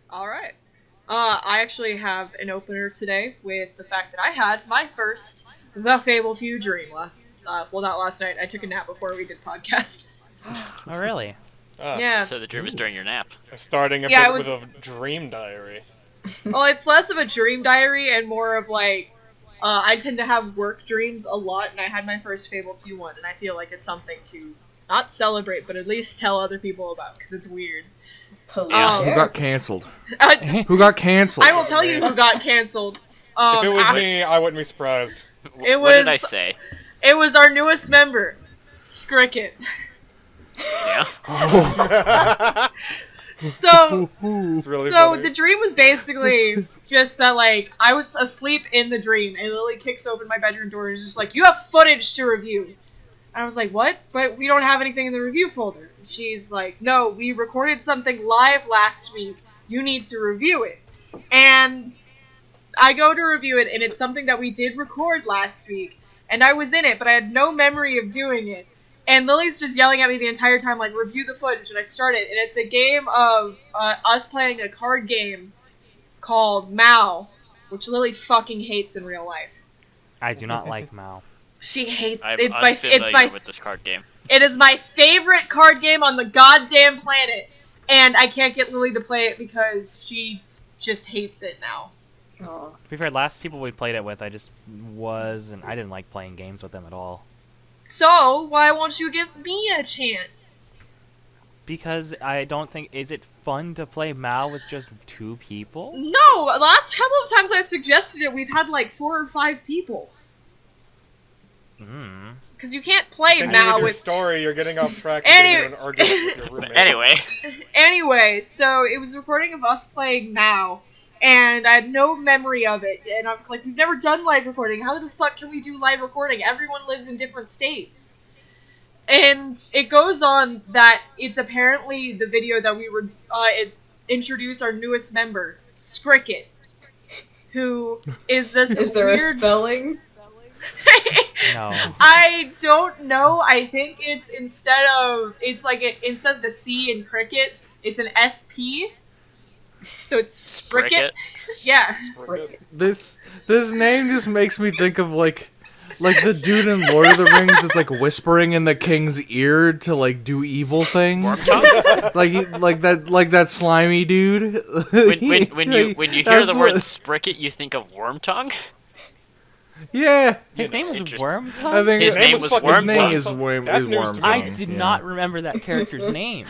All right. I actually have an opener today with the fact that I had my first The Fable Few dream not last night. I took a nap before we did podcast. Oh, really? Yeah. So the dream was during your nap. Starting a bit with a dream diary. Well, it's less of a dream diary and more of like, I tend to have work dreams a lot, and I had my first Fable Few one, and I feel like it's something to not celebrate, but at least tell other people about, because it's weird. Who got canceled? Who got canceled? I will tell you who got canceled. If it was me, I wouldn't be surprised. What did I say? It was our newest member, Scricket. Yeah. So really funny. the dream was basically just that, like, I was asleep in the dream, and Lily kicks open my bedroom door and is just like, "You have footage to review." And I was like, "What? But we don't have anything in the review folder." And she's like, "No, we recorded something live last week. You need to review it." And I go to review it, and it's something that we did record last week, and I was in it, but I had no memory of doing it. And Lily's just yelling at me the entire time, like, "Review the footage," and I start it, and it's a game of us playing a card game called Mao, which Lily fucking hates in real life. I do not like Mao. She hates I'm it's unfamiliar my with this card game. It is my favorite card game on the goddamn planet, and I can't get Lily to play it because she just hates it now. Oh. To be fair, last people we played it with, I didn't like playing games with them at all. So, why won't you give me a chance? Because I don't think... Is it fun to play Mao with just 2 people? No! Last couple of times I suggested it, we've had like 4 or 5 people. Hmm. Because you can't play Continue Mao with your with... story, you're getting off track Any- and an argument with your roommate. Anyway, so it was a recording of us playing Mao, and I had no memory of it, and I was like, we've never done live recording, how the fuck can we do live recording? Everyone lives in different states. And it goes on that it's apparently the video that we were, introduce our newest member, Scricket, who is this Is there weird... a spelling? No. I don't know. I think it's instead of the C in cricket, it's an SP. So it's Spricket. Yeah. This name just makes me think of like the dude in Lord of the Rings that's like whispering in the king's ear to like do evil things. like that slimy dude. When you hear the word Spricket, you think of Wormtongue? Yeah. His name was Wormtongue? I think his name was Wormtongue. His name is Wormtongue. I did not remember that character's name.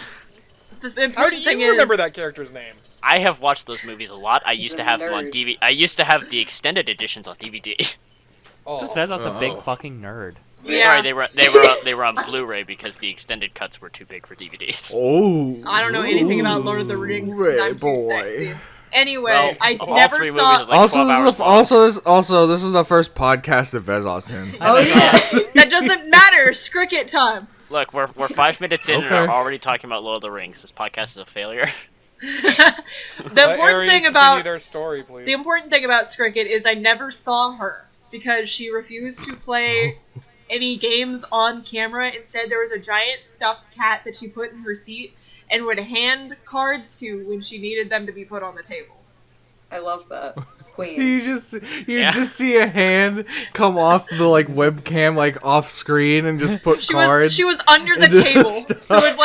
How do you remember that character's name? I have watched those movies a lot. I used to have them on DVD. I used to have the extended editions on DVD. Oh. This Vezoth's a big fucking nerd. Yeah. Sorry, they were on Blu-ray because the extended cuts were too big for DVDs. Oh. I don't know anything about Lord of the Rings because I'm too sexy. Anyway, Well, I all never three saw. movies are like 12 hours long. This is the first podcast that Vezoth's in. Oh yes, that doesn't matter. Scricket time. Look, we're 5 minutes in and Okay. are already talking about Lord of the Rings. This podcast is a failure. The important thing about their story, please. the important thing about Scricket is I never saw her because she refused to play any games on camera. Instead, there was a giant stuffed cat that she put in her seat and would hand cards to when she needed them to be put on the table. I love that. Queen. So you just see a hand come off the like webcam like off screen and just put cards. She was under the table, so it was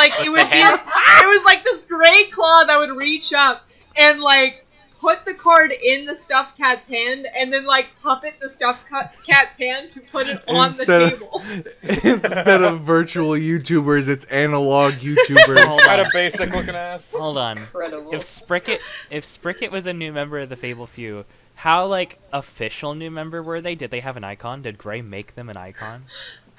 like this gray claw that would reach up and like put the card in the stuffed cat's hand and then like puppet the stuffed cat's hand to put it on the table. Instead of virtual YouTubers, it's analog YouTubers. Got a basic looking ass. Hold on. Incredible. If Spricket was a new member of the Fable Few, how like official new member were they? Did they have an icon? Did Gray make them an icon?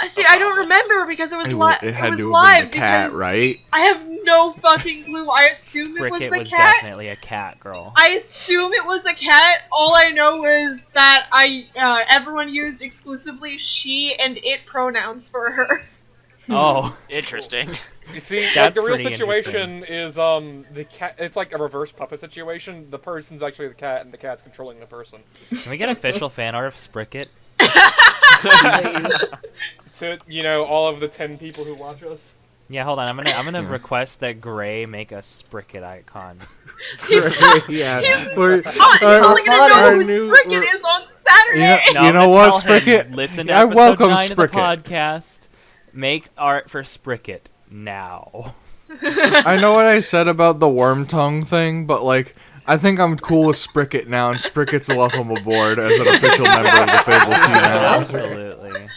See, I don't remember because it was live. It had was to have live been the cat, because right? I have no fucking clue. I assume it was Spricket the was cat. definitely a cat girl. I assume it was a cat. All I know is that everyone used exclusively she and it pronouns for her. Oh, Interesting. You see, like, That's the real pretty situation is the cat. It's like a reverse puppet situation. The person's actually the cat, and the cat's controlling the person. Can we get official fan art of Spricket? Please. To all of the 10 people who watch us. Yeah, hold on. I'm gonna request that Gray make a Spricket icon. Yeah. He's We're- only gonna know our who new- Spricket is on Saturday. You know what, tell him, Spricket? listen to I episode welcome 9 of the Spricket. podcast. Make art for Spricket now. I know what I said about the worm tongue thing, but like, I think I'm cool with Spricket now, and Spricket's welcome aboard as an official member of the Fable Few now. Absolutely.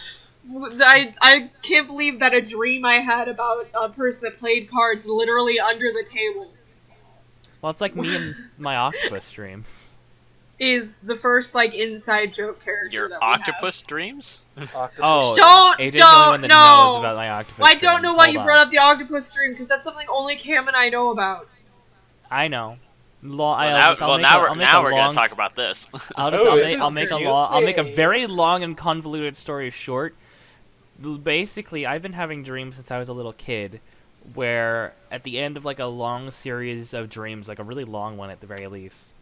I can't believe that a dream I had about a person that played cards literally under the table Well, it's like me and my octopus dreams. is the first like inside joke character Your that we octopus dreams? Oh, Don't- AJ's the only one that don't- knows about my octopus. Well, I don't know why dreams. you Hold brought on. up the octopus dream because that's something only Cam and I know about. I know. Now we're gonna talk about this. I'll make a juicy. very long and convoluted story short. Basically, I've been having dreams since I was a little kid, where at the end of like a long series of dreams, like a really long one at the very least,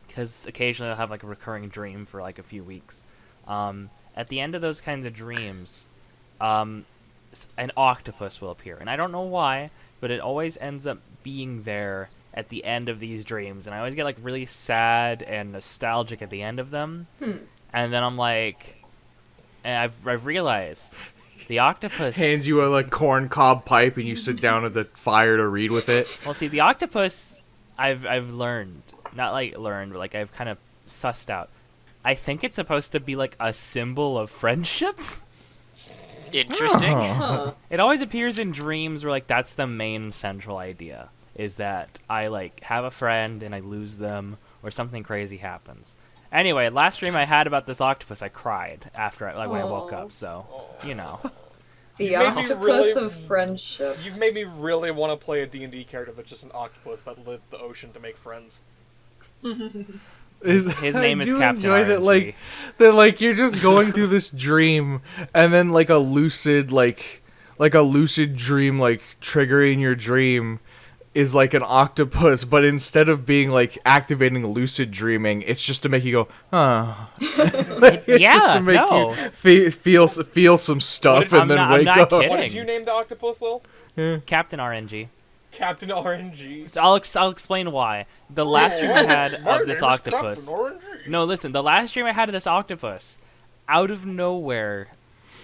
because occasionally I'll have like a recurring dream for like a few weeks. At the end of those kinds of dreams, an octopus will appear, and I don't know why, but it always ends up being there at the end of these dreams, and I always get like really sad and nostalgic at the end of them. And then I'm like, and I've realized the octopus Hands you a like corn cob pipe, and you sit down at the fire to read with it. Well, see, the octopus, I've learned, not like learned, but like I've kind of sussed out. I think it's supposed to be like a symbol of friendship. Interesting. Oh. It always appears in dreams where like that's the main central idea, is that I like have a friend and I lose them or something crazy happens. Anyway, last dream I had about this octopus, I cried after when I woke up. So, you know. The You've made me octopus really- of friendship. You've made me really want to play a D&D character that's just an octopus that lived the ocean to make friends. His name I is do Captain enjoy RNG. that like you're just going through this dream, and then like a lucid dream like triggering your dream is like an octopus, but instead of being like activating lucid dreaming, it's just to make you go, It's Yeah, just to make no. you feel some stuff I'm and then not- I'm wake not up. kidding. What did you name the octopus, Lil? Captain RNG. Captain RNG. So I'll explain why. The last dream I had of this octopus. No, listen. The last dream I had of this octopus, out of nowhere,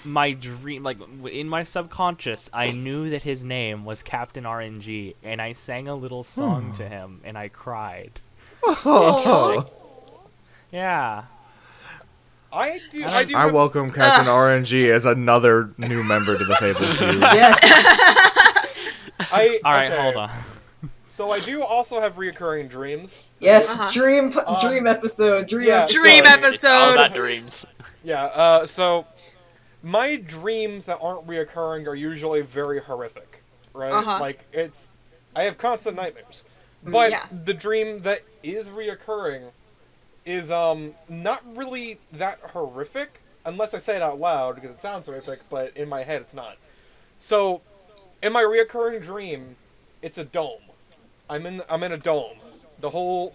my dream, like in my subconscious, I knew that his name was Captain RNG, and I sang a little song to him, and I cried. Oh. Yeah. I do I have- welcome Captain RNG as another new member to the Fable Few. Yeah. All right, okay. hold on. So I do also have reoccurring dreams. Yes. Uh-huh. Dream episode. Dream yeah, episode. Dream sorry. It's all episode. about dreams. Yeah, so my dreams that aren't reoccurring are usually very horrific, right? Uh-huh. Like, I have constant nightmares. But Yeah. the dream that is reoccurring is, not really that horrific, unless I say it out loud, because it sounds horrific, but in my head it's not. So, in my reoccurring dream, it's a dome. I'm in a dome.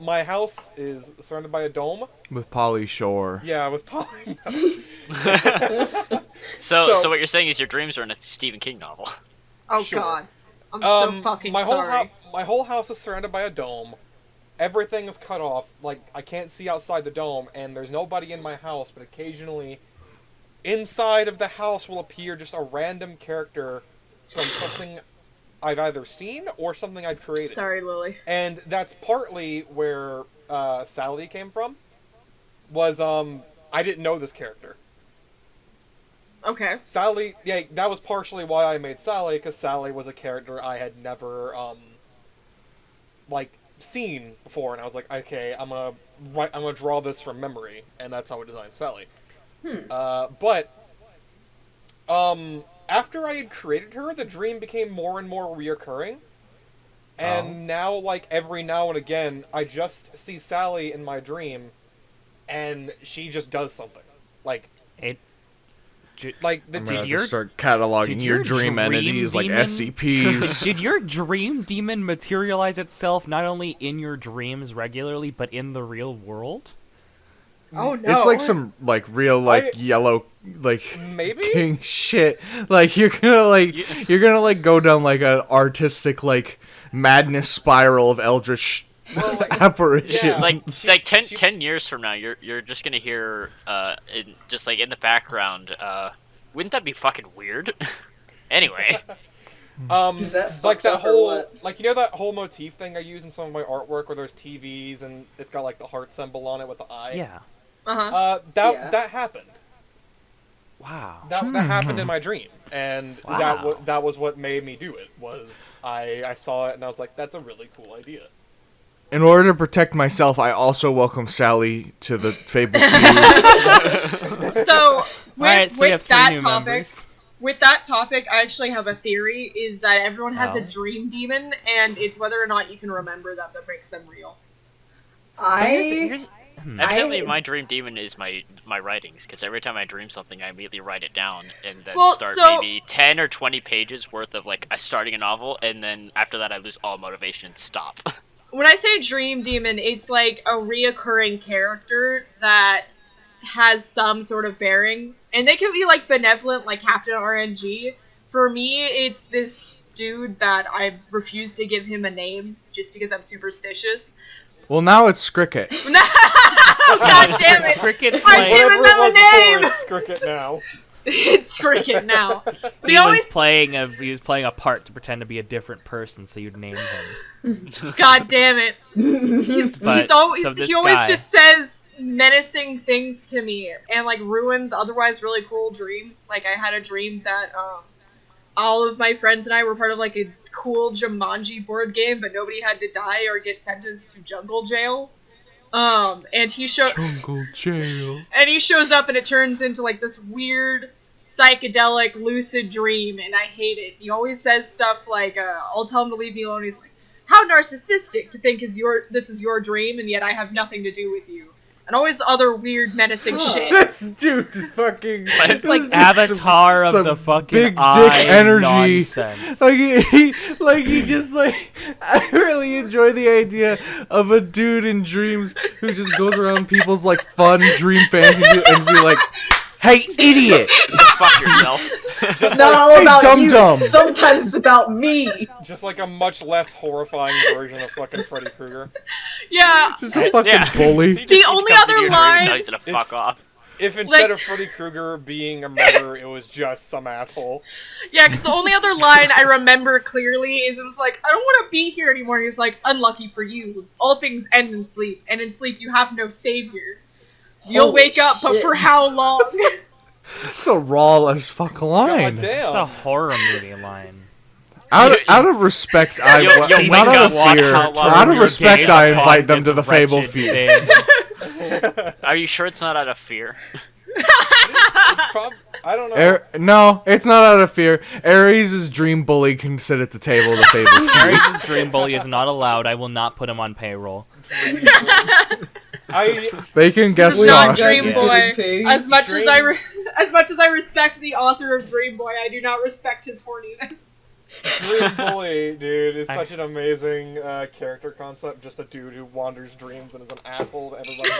My house is surrounded by a dome. With Polly Shore. Yeah, with Polly. So So- what you're saying is your dreams are in a Stephen King novel. Oh Sure. god. I'm so fucking my sorry. My whole house is surrounded by a dome. Everything is cut off. Like, I can't see outside the dome, and there's nobody in my house, but occasionally, inside of the house will appear just a random character from something I've either seen or something I've created. Sorry, Lily. And that's partly where Sally came from. Was, I didn't know this character. Okay. Sally, yeah, that was partially why I made Sally, because Sally was a character I had never, seen before, and I was like, okay, I'm gonna draw this from memory, and that's how I designed Sally. After I had created her, the dream became more and more reoccurring, and now, like, every now and again, I just see Sally in my dream, and she just does something. Like, It. the I'm gonna have your- to start cataloging did your your dream dream entities like demon- SCPs. Did your dream demon materialize itself not only in your dreams regularly, but in the real world? Oh no. It's like some like real like yellow like Maybe? king shit. Like you're gonna like go down like an artistic like madness spiral of eldritch Well, like, apparition. yeah. Like 10 years from now, you're just gonna hear just like in the background. Wouldn't that be fucking weird? Anyway. Is that like fucked that up or whole, what? like, you know that whole motif thing I use in some of my artwork where there's TVs and it's got like the heart symbol on it with the eye. Yeah. Uh-huh. That happened. Wow. That happened in my dream, and Wow. that was what made me do it. Was I saw it and I was like, that's a really cool idea. In order to protect myself, I also welcome Sally to the Fable Few. So with, Alright, so we have with 3 that new topic, members. with that topic, I actually have a theory: is that everyone has a Oh. dream demon, and it's whether or not you can remember them that makes them real. So here's Evidently, my dream demon is my writings, because every time I dream something, I immediately write it down, and then Well, start so- maybe 10 or 20 pages worth of, like, starting a novel, and then after that I lose all motivation and stop. When I say dream demon, it's like a reoccurring character that has some sort of bearing, and they can be like benevolent, like Captain RNG. For me, it's this dude that I refuse to give him a name just because I'm superstitious. Well, now it's Cricket. God damn it! Cricket's I like give Whatever him it was a name! before, it's Cricket now. It's Cricket now. But he he always, was playing a part to pretend to be a different person, so you'd name him. God damn it. He's But, always, so this he always guy- just says menacing things to me and like ruins otherwise really cool dreams. Like I had a dream that all of my friends and I were part of like a cool Jumanji board game, but nobody had to die or get sentenced to jungle jail. And he Jungle jail. and he shows up and it turns into like this weird psychedelic lucid dream, and I hate it. He always says stuff like I'll tell him to leave me alone. He's like, how narcissistic to think this is your dream and yet I have nothing to do with you, and always other weird menacing shit. This dude is fucking. It's like this dude's Avatar some of the fucking big dick eye energy. nonsense. Like he just like. I really enjoy the idea of a dude in dreams who just goes around people's like fun dream fantasy and be like, "Hey, idiot!" Fuck yourself. Not all Hey, about you. dum-dum. Sometimes it's about me. Just like a much less horrifying version of fucking Freddy Krueger. Yeah. Just a fucking Yeah. bully. He just only comes other into your dream and line- tells you to fuck off. If instead Like- of Freddy Krueger being a murderer, it was just some asshole. Yeah, because the only other line I remember clearly is it was like, I don't want to be here anymore. He's like, unlucky for you. All things end in sleep, and in sleep you have no savior. You'll Holy wake up, but shit. for how long? It's a raw as fuck God line. It's a damn. horror movie line. Out of respect, I You'll wake not out of up, fear. how long Out of Your respect, gaze I upon invite them to this the Fable wretched Few. thing. Are you sure it's not out of fear? I don't know. No, it's not out of fear. Ares' dream bully can sit at the table of the Fable Few. Ares' dream bully is not allowed. I will not put him on payroll. They can guest This is not star. Dream Yeah. Boy. Paid. As much as I Dream- as much as I respect the author of Dream Boy, I do not respect his horniness. Dream Bully, dude, is I- such an amazing character concept. Just a dude who wanders dreams and is an asshole to everybody.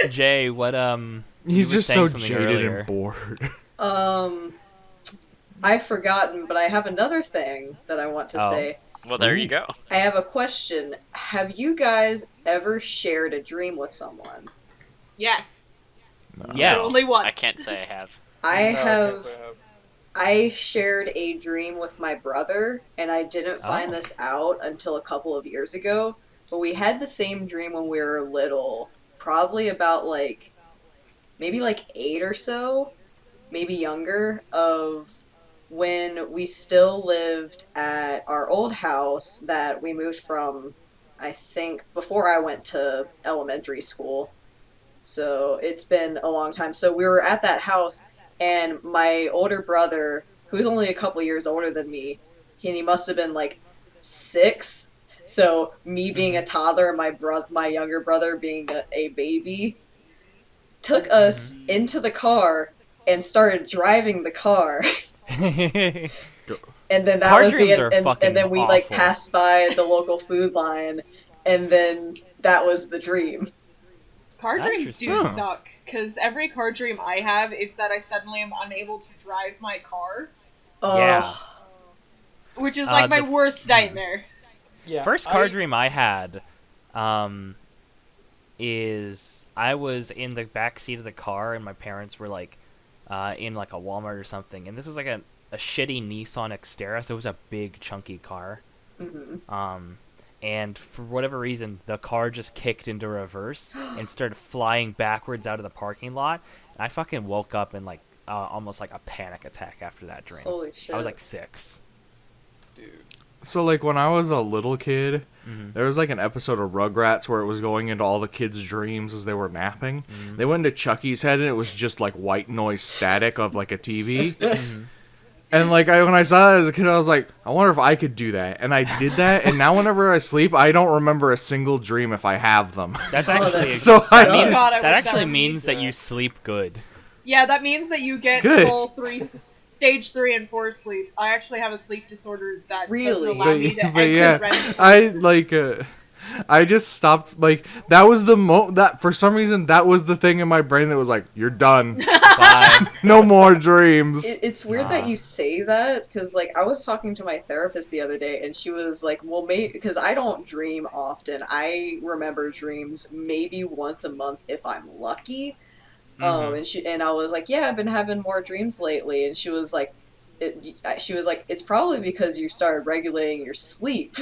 Jay, what He's you were just saying so something jaded earlier. and bored. I've forgotten, but I have another thing that I want to Oh. say. Well, there you go. I have a question. Have you guys ever shared a dream with someone? Yes. Yes. But only once. I can't say I have. I No, I have. can't say I have. I shared a dream with my brother, and I didn't find Oh. this out until a couple of years ago. But we had the same dream when we were little, probably about maybe 8 or so, maybe younger, of when we still lived at our old house that we moved from, I think, before I went to elementary school. So it's been a long time. So we were at that house, and my older brother, who's only a couple years older than me, he must have been 6. So me being a toddler, and my younger brother being a baby, took us into the car and started driving the car. And then that Car was dreams are the fucking and then we awful. passed by the local food line, and then that was the dream. Car dreams do Interesting. suck, because every car dream I have, it's that I suddenly am unable to drive my car, Yeah. which is like my the- worst nightmare. Yeah. First car dream I had is I was in the back seat of the car and my parents were like in like a Walmart or something, and this was like a shitty Nissan Xterra, so it was a big chunky car. Mhm. And for whatever reason, the car just kicked into reverse and started flying backwards out of the parking lot. And I fucking woke up in like almost like a panic attack after that dream. Holy shit. I was like 6. Dude. So like when I was a little kid, there was like an episode of Rugrats where it was going into all the kids' dreams as they were napping. They went into Chucky's head and it was just like white noise static of like a TV. And like when I saw that as a kid, I was like, I wonder if I could do that. And I did that. And now whenever I sleep, I don't remember a single dream if I have them. That's actually So I Oh just, God, I that wish actually would be means that good. you sleep good. Yeah, that means that you get Good. full stage 3 and 4 sleep. I actually have a sleep disorder that doesn't Really? allow me to but exit yeah, REM sleep. I like I just stopped. Like that was the that for some reason that was the thing in my brain that was like, you're done. Bye. No more dreams. It's weird that you say that, because like I was talking to my therapist the other day and she was like, well, maybe because I don't dream often. I remember dreams maybe once a month if I'm lucky. And I was like, yeah, I've been having more dreams lately, and she was like, it's probably because you started regulating your sleep.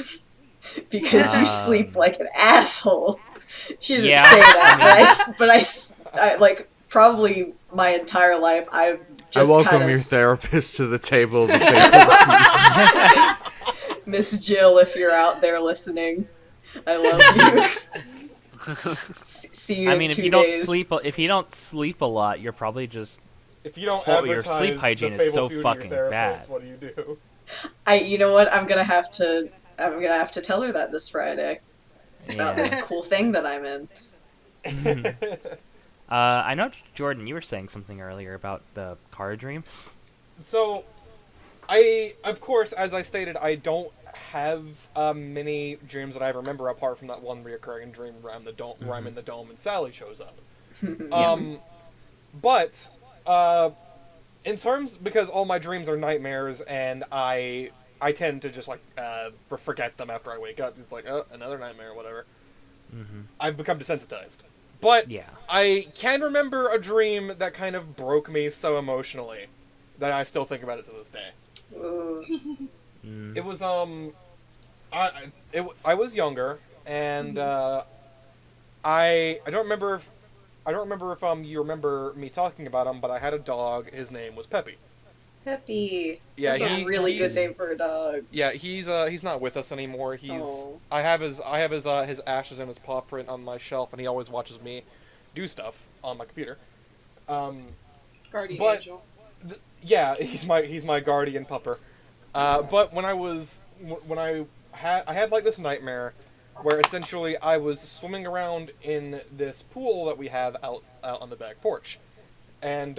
Because you sleep like an asshole. She didn't Yeah. say that, but I like probably my entire life I've I just welcome kind your of therapist to the table. Of the Fable Few. Miss Jill, if you're out there listening, I love you. See you I in mean, if 2 you days. don't sleep a lot, you're probably just If you don't Well, your advertise sleep hygiene the is so Fable Few to your fucking therapist, bad. what do you do? You know what? I'm gonna have to tell her that this Friday about this cool thing that I'm in. I know, Jordan, you were saying something earlier about the car dreams. So, of course, as I stated, I don't have many dreams that I remember apart from that one reoccurring dream where I'm in the dome and Sally shows up. But in terms, because all my dreams are nightmares, and I tend to just like forget them after I wake up. It's like, oh, another nightmare, whatever. I've become desensitized. But Yeah. I can remember a dream that kind of broke me so emotionally that I still think about it to this day. Ooh. It was I was younger, and I don't remember if you remember me talking about him, but I had a dog. His name was Peppy. Peppy. Yeah, That's a really good name for a dog. Yeah, he's not with us anymore. Oh. I have his ashes and his paw print on my shelf, and he always watches me do stuff on my computer. Guardian but- angel. Yeah, he's my guardian pupper. But when I had like this nightmare where essentially I was swimming around in this pool that we have out on the back porch, and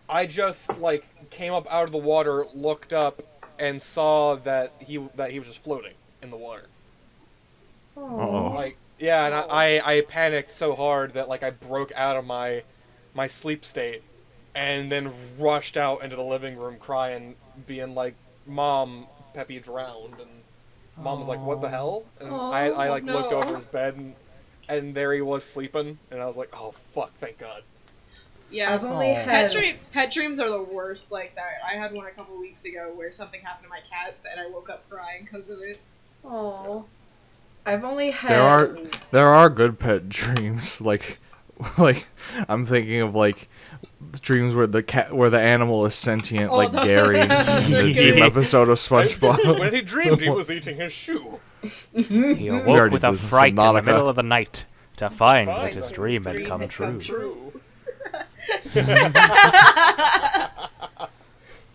I just like came up out of the water, looked up, and saw that he was just floating in the water. Uh-oh. Like, yeah, and I panicked so hard that like I broke out of my sleep state, and then rushed out into the living room crying, being like, "Mom, Peppy drowned," and Mom was like, "What the hell?" And I like looked no. over his bed, and there he was sleeping, and I was like, "Oh fuck, thank God." Yeah, I've only Aw. had pet dreams are the worst like that. I had one a couple weeks ago where something happened to my cats and I woke up crying because of it. Oh, I've only had. There are good pet dreams. Like I'm thinking of like dreams where the animal is sentient, Oh, like no. Gary in the dream Yeah. episode of SpongeBob. When he dreamed he was eating his shoe. He awoke already with a did fright in the Subnautica. middle of the night to find that Find his that dream his had come true.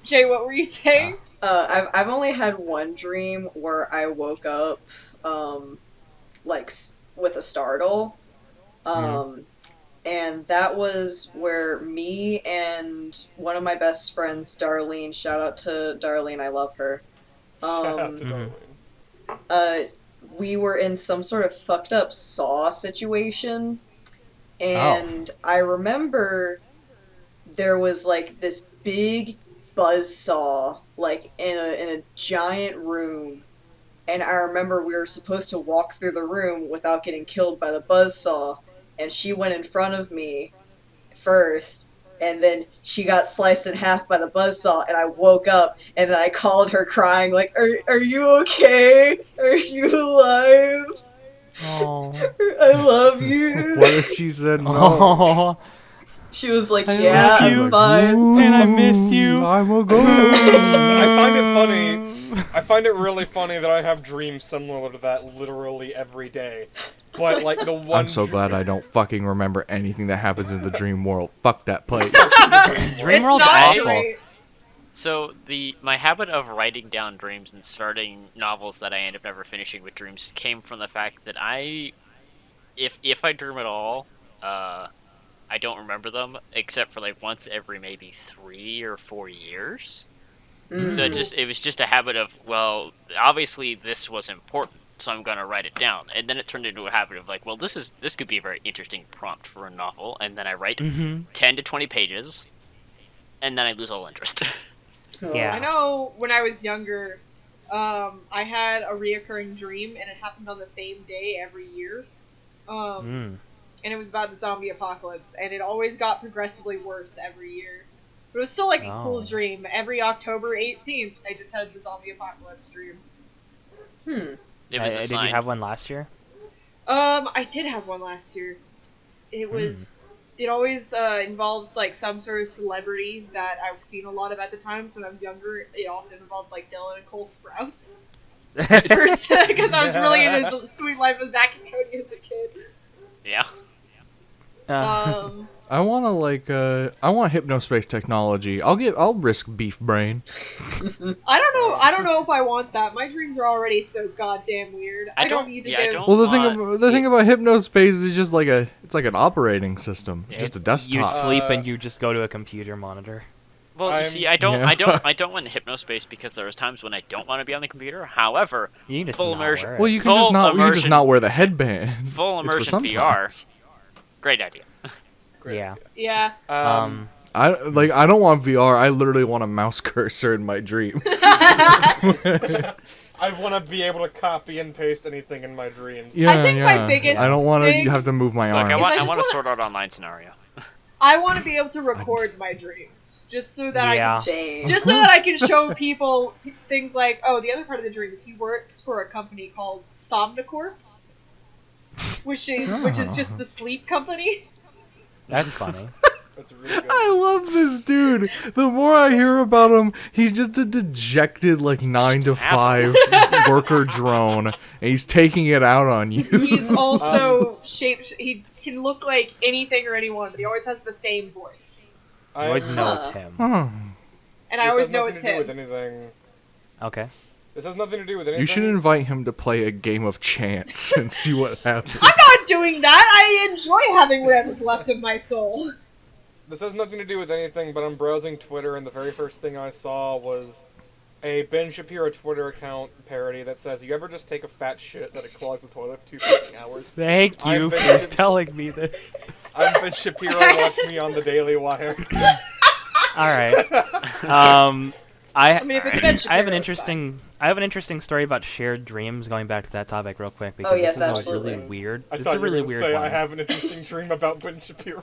Jay, what were you saying? I've only had one dream where I woke up, with a startle, and that was where me and one of my best friends, Darlene, shout out to Darlene, I love her. Shout out to Mhm. Darlene. We were in some sort of fucked up Saw situation, And I remember there was like this big buzzsaw like in a giant room, and I remember we were supposed to walk through the room without getting killed by the buzzsaw, and she went in front of me first, and then she got sliced in half by the buzzsaw, and I woke up, and then I called her crying like, are you okay? Are you alive? Oh. I love you. What if she said no? Oh. She was like, I yeah, love I'm you. fine. And I miss you. I'm a go. I find it funny. I find it really funny that I have dreams similar to that literally every day. But like the one. I'm so glad I don't fucking remember anything that happens in the dream world. Fuck that place. Dream It's World's not awful. great. So my habit of writing down dreams and starting novels that I end up never finishing with dreams came from the fact that if I dream at all, I don't remember them except for like once every maybe 3 or 4 years. So it was just a habit of, well, obviously this was important, so I'm gonna write it down. And then it turned into a habit of like, well, this could be a very interesting prompt for a novel, and then I write 10 to 20 pages, and then I lose all interest. Yeah. I know when I was younger, I had a reoccurring dream, and it happened on the same day every year. And it was about the zombie apocalypse, and it always got progressively worse every year. But it was still like a cool dream. Every October 18th, I just had the zombie apocalypse dream. It was a Did sign. you have one last year? I did have one last year. It was. It always involves like some sort of celebrity that I've seen a lot of at the time. So when I was younger, it often involved like Dylan and Cole Sprouse. Because I was really into the Sweet Life of Zack and Cody as a kid. Yeah. I wanna I want hypnospace technology. I'll risk beef brain. I don't know if I want that. My dreams are already so goddamn weird. I don't need to yeah, I give. don't Well, want- the thing about hypnospace is just like it's like an operating system, Yeah. just a You desktop. sleep and you just go to a computer monitor. Well, you I'm- see, I don't want hypnospace because there was times when I don't want to be on the computer. However, You can just full not immersion. wear it. Well, you can Full just not immersion. wear the headband. Full It's for immersion VR. sometimes. Great idea. Yeah. Yeah. I don't want VR. I literally want a mouse cursor in my dream. I want to be able to copy and paste anything in my dreams. Yeah, I think my biggest I don't want to thing- have to move my Look, arms. I want just a wanna- Sword Art Online scenario. I want to be able to record my dreams, just so that Yeah. Same. just so that I can show people things like, oh, the other part of the dream is he works for a company called Somnicorp, which is just the sleep company. That's funny. That's really good. I love this dude. The more I hear about him, he's just a dejected, like, 9 to 5 worker drone, and he's taking it out on you. He's also he can look like anything or anyone, but he always has the same voice. You always know it's Huh. him. Huh. And I always know This it's has nothing to do him. with anything. Okay. This has nothing to do with anything. You should invite him to play a game of chance and see what happens. I'm not doing that! I enjoy having whatever's left of my soul. This has nothing to do with anything, but I'm browsing Twitter, and the very first thing I saw was a Ben Shapiro Twitter account parody that says, "You ever just take a fat shit that it clogs the toilet for 2 fucking hours?" Thank you I've been- for telling me this. I'm Ben Shapiro. Watch me on the Daily Wire. All right. I mean, if it's Ben Shapiro, I have an it's interesting story about shared dreams. Going back to that topic real quick because yes, this is absolutely. really weird. I This thought is a you were really gonna weird say one. I have an interesting dream about Ben Shapiro.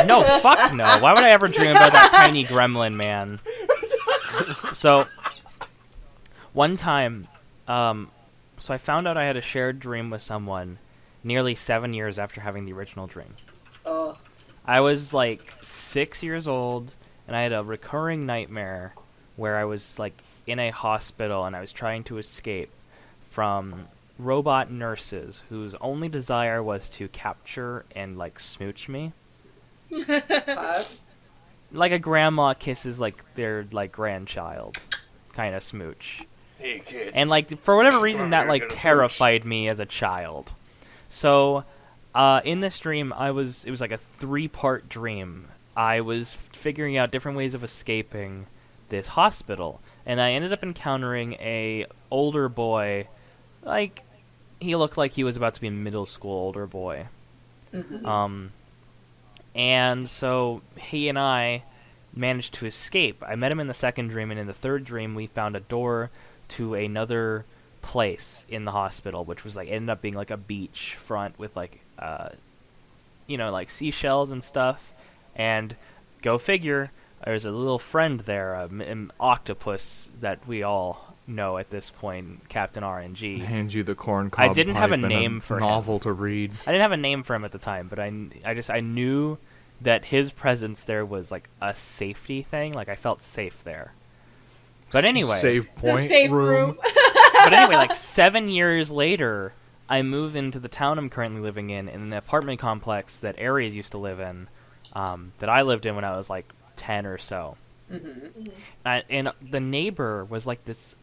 No, fuck no. Why would I ever dream about that tiny gremlin man? So, one time, so I found out I had a shared dream with someone nearly 7 years after having the original dream. Oh. I was like 6 years old, and I had a recurring nightmare where I was like in a hospital and I was trying to escape from robot nurses whose only desire was to capture and like smooch me. Like a grandma kisses like their like grandchild kind of smooch. Hey kid. And like for whatever reason that here, like get a terrified me as a child. So in this dream it was like a 3-part dream. I was figuring out different ways of escaping this hospital, and I ended up encountering a older boy. Like he looked like he was about to be a middle school older boy. And so he and I managed to escape. I met him in the second dream, and in the third dream we found a door to another place in the hospital, which was like ended up being like a beach front with like like seashells and stuff. And go figure, there's a little friend there, an octopus that we all know at this point, Captain RNG. Hand you the corn cob I didn't have a pipe and name for novel him. to read. I didn't have a name for him at the time, but I knew that his presence there was like a safety thing. Like I felt safe there. But anyway, Save point the safe room. but anyway, like 7 years later, I moved into the town I'm currently living in an apartment complex that Aries used to live in, that I lived in when I was like 10 or so. Mm-hmm. And the neighbor was like this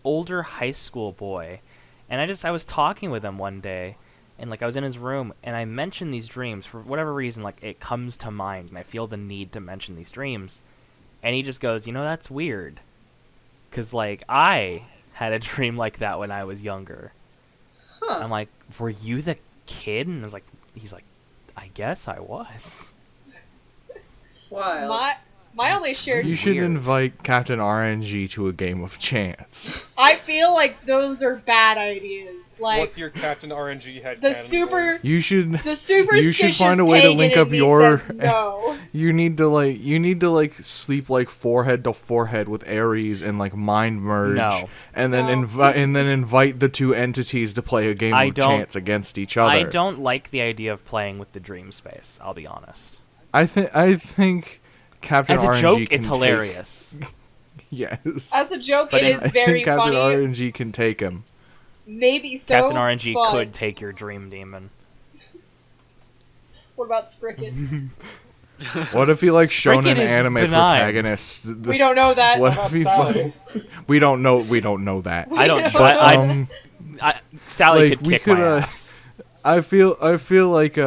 older high school boy, and I was talking with him one day, and like I was in his room, and I mentioned these dreams for whatever reason. Like it comes to mind, and I feel the need to mention these dreams, and he just goes, that's weird, because like I had a dream like that when I was younger. Huh. I'm like, were you the kid? And he's like, I guess I was. Wild. My only shared. You should Weird. invite Captain RNG to a game of chance. I feel like those are bad ideas. Like What's your Captain RNG head? the super, You should. the superstitious find a way to pagan link in up me your- says no. You need to sleep like forehead to forehead with Ares and like mind merge. No. And then invite the two entities to play a game I of don't- chance against each other. I don't like the idea of playing with the dream space. I'll be honest. I think Captain As a RNG joke, can it's hilarious. Yes. As a joke, But it in- is very I think Captain funny. RNG can take him. Maybe so. Captain RNG but could take your dream demon. What about Spricket? What if he like shown Spricket an is anime benign. protagonist? We don't know that. What How if he about Sally? we don't know that. I don't. don't But know. Sally like, could we kick could, my ass. I feel like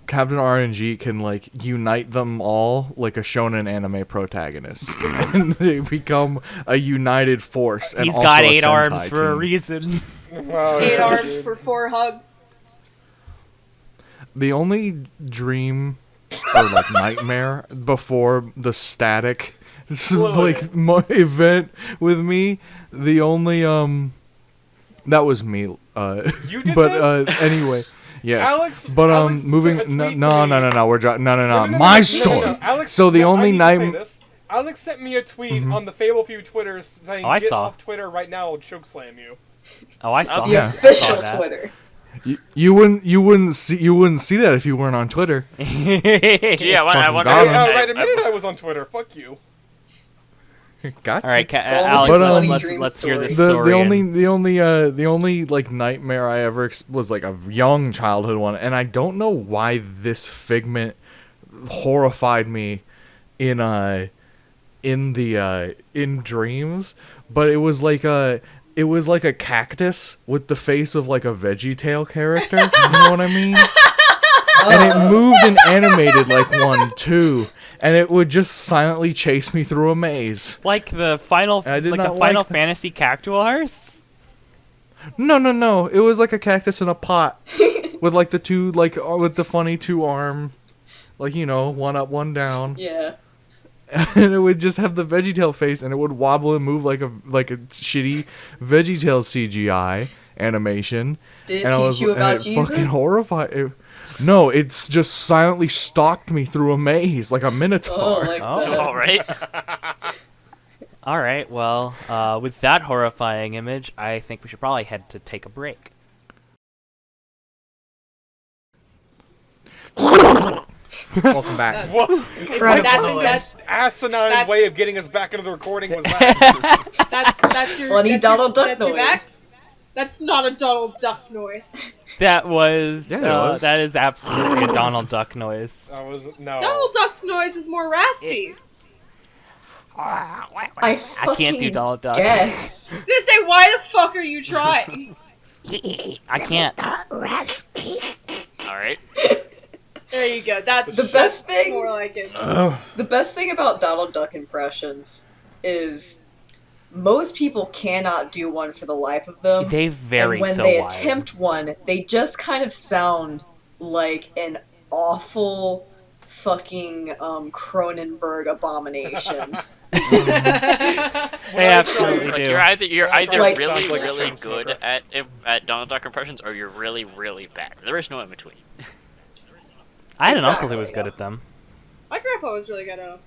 Captain RNG can like unite them all like a shonen anime protagonist, and they become a united force. And He's also got a 8 arms Sentai for a team. reason. Wow, 8 yeah, arms dude. for 4 hugs. The only dream or like nightmare before the static event with me, the only that was me. You did but this? Anyway. Yes, Alex- but Alex moving. sent a No, tweet no, to no, me. no. We're no. No, My no, story. Alex, So the no, only I need to night. say this. Alex sent me a tweet on the Fable Few Twitter saying, Oh, I "Get saw. off Twitter right now, I'll chokeslam you." Oh, I saw. The Yeah. official I saw that. Twitter. You wouldn't see that if you weren't on Twitter. Gee, I Fucking wonder. God. Hey, right, admitted I was on Twitter. Fuck you. Gotcha. All right, Well, Alex. but, let's hear this the story. the only like nightmare I ever was like a young childhood one, and I don't know why this figment horrified me in dreams, but it was like a cactus with the face of like a VeggieTale character. You know what I mean? And it moved and animated like one too, and it would just silently chase me through a maze. Like the final, I did like the not Final like that. Fantasy Cactuars. No. It was like a cactus in a pot with like the two with the funny 2-arm, like one up, one down, Yeah. and it would just have the VeggieTale face, and it would wobble and move like a shitty VeggieTale CGI animation. Did it And I teach was you and about it Jesus? fucking horrified. No, it's just silently stalked me through a maze like a minotaur. Oh, like Oh. that. All right. All right. Well, with that horrifying image, I think we should probably head to take a break. Welcome back. What Incredible. That's asinine way of getting us back into the recording was that? that's your Funny that's Donald your, Duck that's your back? noise. That's not a Donald Duck noise. That was. Yeah, it was. That is absolutely a Donald Duck noise. I was no. Donald Duck's noise is more raspy. I can't do Donald Duck. Yes. I was gonna say, why the fuck are you trying? I can't. All right. There you go. That's The best that's thing- more like it. The best thing about Donald Duck impressions is most people cannot do one for the life of them. They vary and when so they wide. attempt one, they just kind of sound like an awful fucking Cronenberg abomination. They absolutely Like do. you're either Like- really Sounds like really James good Smoker. at Donald Duck impressions, or you're really really bad. There is no in between. I had an uncle who Exactly, was good yeah. at them. My grandpa was really good at 'em.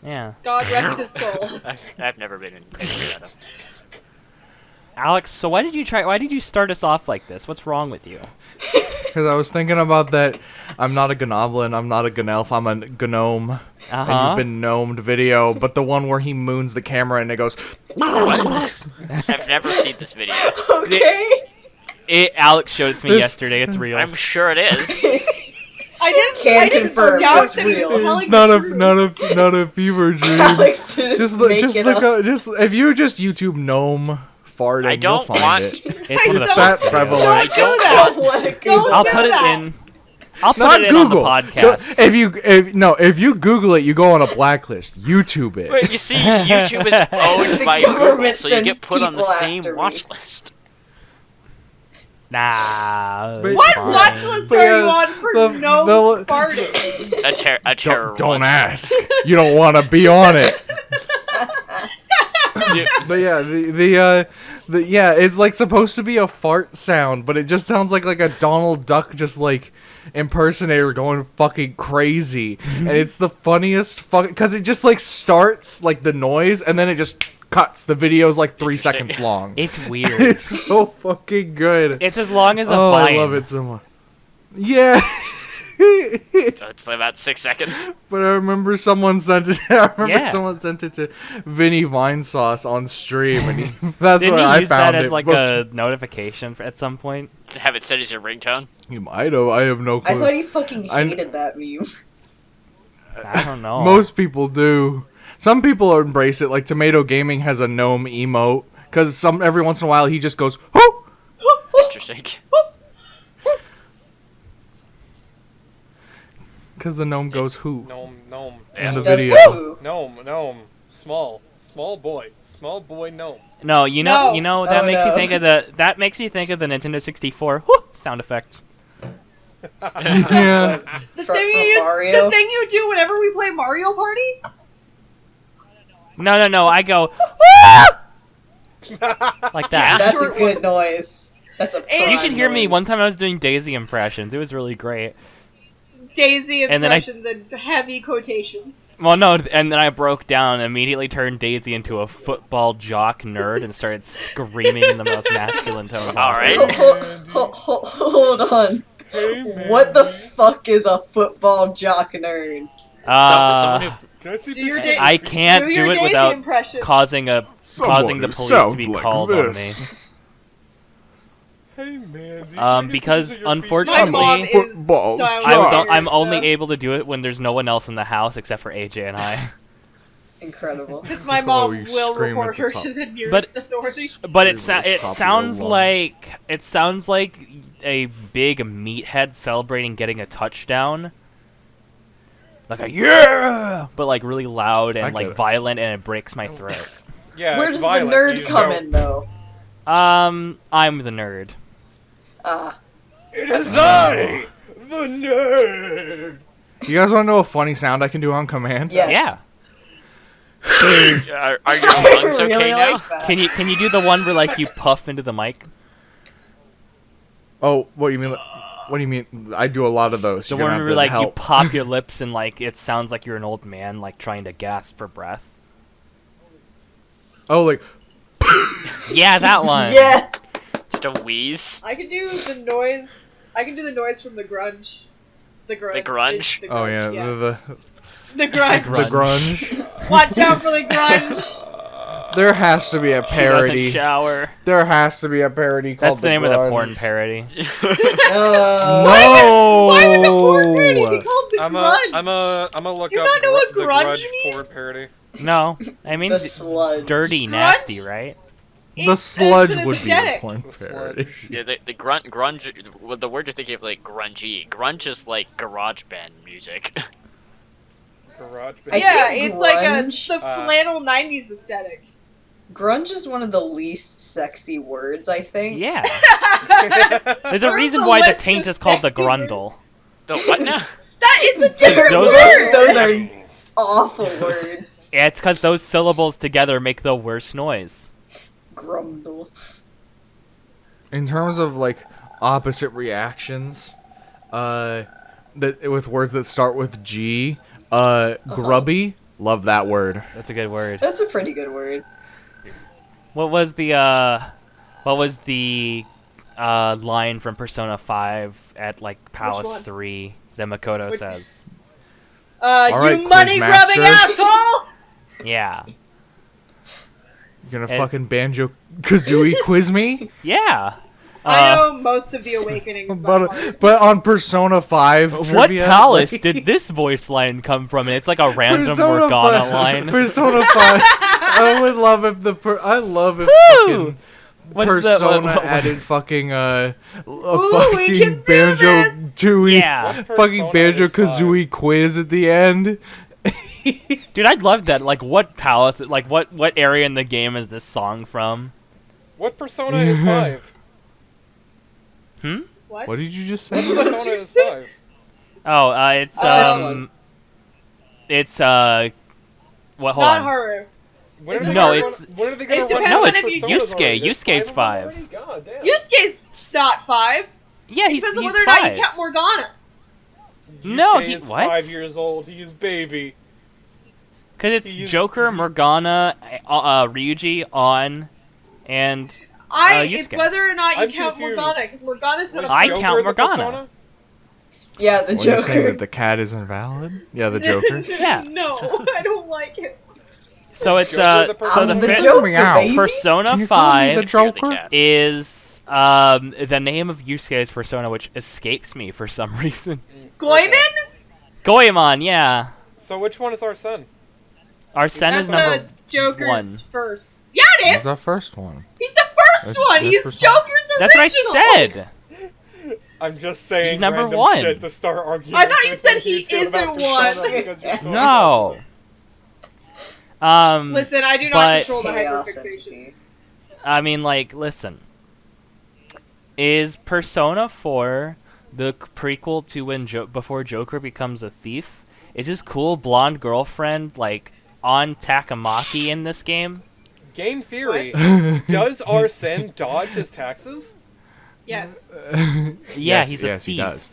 Yeah. God rest his soul. I've never been in that. Alex, so why did you start us off like this? What's wrong with you? Because I was thinking about that. I'm not a gnoblin. I'm not a gnelf. I'm a gnome. And Uh-huh. you've been gnomed video, but the one where he moons the camera and it goes. I've never seen this video. Okay. Alex showed it to me This- yesterday. It's real. I'm sure it is. I Can didn't confirm, doubt it's that he was real. telling It's not the a truth. not a fever dream. Alex didn't just make just it look up. up, just if you just YouTube gnome farting, I don't you'll find want. it. It's one of the It's that first videos. prevalent. I Don't don't do that. want. What a Don't Google I'll do put it that. in. I'll put Not it in Google. on the podcast. If you Google it, you go on a blacklist. YouTube it. Wait, you see, YouTube is owned The by Google, government so you sends get put on the people same after me. watch list. Nah. But- it's What fine. watch list But are yeah, you on for the- no the- farting? A terror. Don't one. ask. You don't want to be on it. You- But yeah, the yeah, it's like supposed to be a fart sound, but it just sounds like a Donald Duck just like impersonator going fucking crazy, and it's the funniest fucking because it just like starts like the noise and then it just cuts. The video's like 3 Interesting. seconds long. It's weird. It's so fucking good. It's as long as a Oh, vine. I love it so much. Yeah. So it's about 6 seconds. But I remember someone sent it. I remember Yeah. someone sent it to Vinny Vine Sauce on stream, and that's Didn't where you I use found that as it. like but a notification at some point? Have it set as your ringtone. you might have. I have no I clue. thought he fucking I- hated that meme. I don't know. Most people do. Some people embrace it. Like Tomato Gaming has a gnome emote because every once in a while he just goes "Hoo!" Interesting. because the gnome goes "Who?" Gnome. In the Does video. Who? Gnome. Small boy gnome. No, you know, No. that Oh, makes no. you think of the Nintendo 64 whoo sound effect. Yeah. The From thing Mario? the thing you do whenever we play Mario Party? No, I go woo! Like that. That's a Short good noise. That's a And- You should prime hear me. noise. One time I was doing Daisy impressions. It was really great. Daisy And then I- impressions and heavy quotations. Well, no, and then I broke down, immediately turned Daisy into a football jock nerd, and started screaming in the most masculine tone All possible. right. Hold on. Hey, man. What the fuck is a football jock nerd? Someone who Can I see Do your pictures? da- I can't Do do your it Daisy without impression. causing the police to be called on me. Hey man. do you take Because pictures of your My unfortunately- mom is Football style jock. weird, I'm only so- able to do it when there's no one else in the house except for AJ and I. Incredible. Because my mom you will scream at report the her top. to the nearest authority. But it Scream at the top of your sounds like a big meathead celebrating getting a touchdown. Like a yeah, but like really loud I and get like it. violent, and it breaks my throat. Yeah. Where it's does violent, the nerd you come know. in, though? I'm the nerd. It is I, the nerd. You guys want to know a funny sound I can do on command? Yes. Yeah. are your lungs okay really now? like that. Can you do the one where like you puff into the mic? Oh, what do you mean? What do you mean? I do a lot of those. The You're one gonna where have to like you help. pop your lips and like it sounds like you're an old man like trying to gasp for breath. Oh, like Yeah, that one. Yes. Just a wheeze. I can do the noise. I can do the noise from the grunge. The grunge. The grunge? oh yeah, The grunge. the grunge. Watch out for the grunge. There has to be a She doesn't parody. shower. There has to be a parody called That's the name of the grunge. porn parody. No. Why would the porn parody be called the I'm grunge? a look Do you up not know what the grunge grudge means? porn parody. No, I mean The sludge. dirty, Grunge? nasty, right? The It's sludge an would be a aesthetic. porn The parody. Yeah, the grunge. Well, the word you're thinking of, like grungy. Grunge is like garage band music. Garage I band. Yeah, think it's like grunge- the flannel '90s aesthetic. Grunge is one of the least sexy words, I think. Yeah. There's a There's reason a why the list taint of is called the sexy words. grundle. The what now? That is a different Those- word! Those are awful words. Yeah, it's because those syllables together make the worst noise. Grumble. In terms of like opposite reactions, that with words that start with G, grubby. Love that word. That's a good word. That's a pretty good word. What was the line from Persona 5 at like Palace one? 3 that Makoto Which- says? Alright, You money-grubbing Quizmaster. asshole! Yeah. You're gonna And- fucking Banjo Kazooie quiz me? Yeah. I know most of the Awakenings by heart. But on Persona 5 What trivia, palace like- did this voice line come from? And it's like a random Persona Morgana 5 line. Persona 5. I would love if I love if Woo! fucking What is that- Persona what- added fucking a we fucking can do Banjo this! Tooie, Yeah. fucking Persona Banjo is 5? Kazooie quiz at the end. Dude, I'd love that. Like, what palace? Like, what area in the game is this song from? What Persona is 5? What? What did you just What say? Persona is 5? Oh, it's one. it's What? Hold Not on. Haru. When are Is they it gonna Haru? run- when are they gonna It run depends No, on it's if you Personas Yusuke. already? There's Yusuke's 5 of 5. them already? God damn. Yusuke's not 5. Yeah, he's Depends on he's whether or not 5. you count Morgana. No, Yusuke he- is what? 5 years old. He is baby. Because it's He's- Joker, Morgana, Ryuji, On, and It's Yusuke. whether or not you I'm count confused. Morgana, because Morgana's not Was a I Joker count the Morgana. Persona? Yeah, the What, you're saying Joker. that the cat is invalid? Yeah, the Joker. Yeah. No, I don't like it. so it's Joker the so Persona? the The fi- Joker, Meow. baby. Persona Can you call me the 5 Fear the Joker? cat. is the name of Yusuke's persona, which escapes me for some reason. Goemon? Goemon, yeah. So which one is Arsene? Arsene That's is number the Joker's 1. first. Yeah, it That's is! the first one. He's the first That's- one! that's He's Persona. Joker's That's what original! I said. I'm just saying He's number random 1. shit to start arguing. I thought you with said me he two isn't about Persona one. because you're so No. Listen, I do not But- control the Chaos hyperfixation. entity. I mean, like, listen. Is Persona 4 the prequel to when before Joker becomes a thief? Is his cool blonde girlfriend, like, on Takamaki in this game? Game theory. Does Arsene dodge his taxes? Yes. Yeah, yes, he's a yes, thief. he does.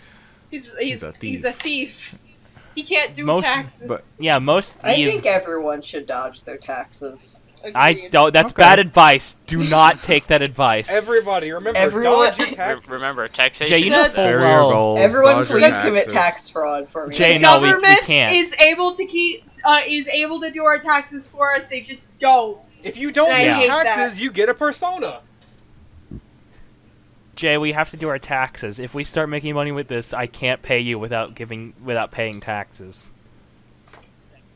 He's a he's a thief. He can't do Most- taxes. but- Yeah, most I thieves... think everyone should dodge their taxes. I Agreed. don't. That's Okay. bad advice. Do not take that advice. Everybody, remember, Everyone- dodge your taxes. Remember, taxation. Jay, you know That's- full Bury your well. gold. Everyone, dodge your please commit taxes. tax fraud for me. Jay, The no, we government can't. is able to do our taxes for us. They just don't. If you don't I do hate taxes, that. you get a persona. Jay, we have to do our taxes. If we start making money with this, I can't pay you without paying taxes.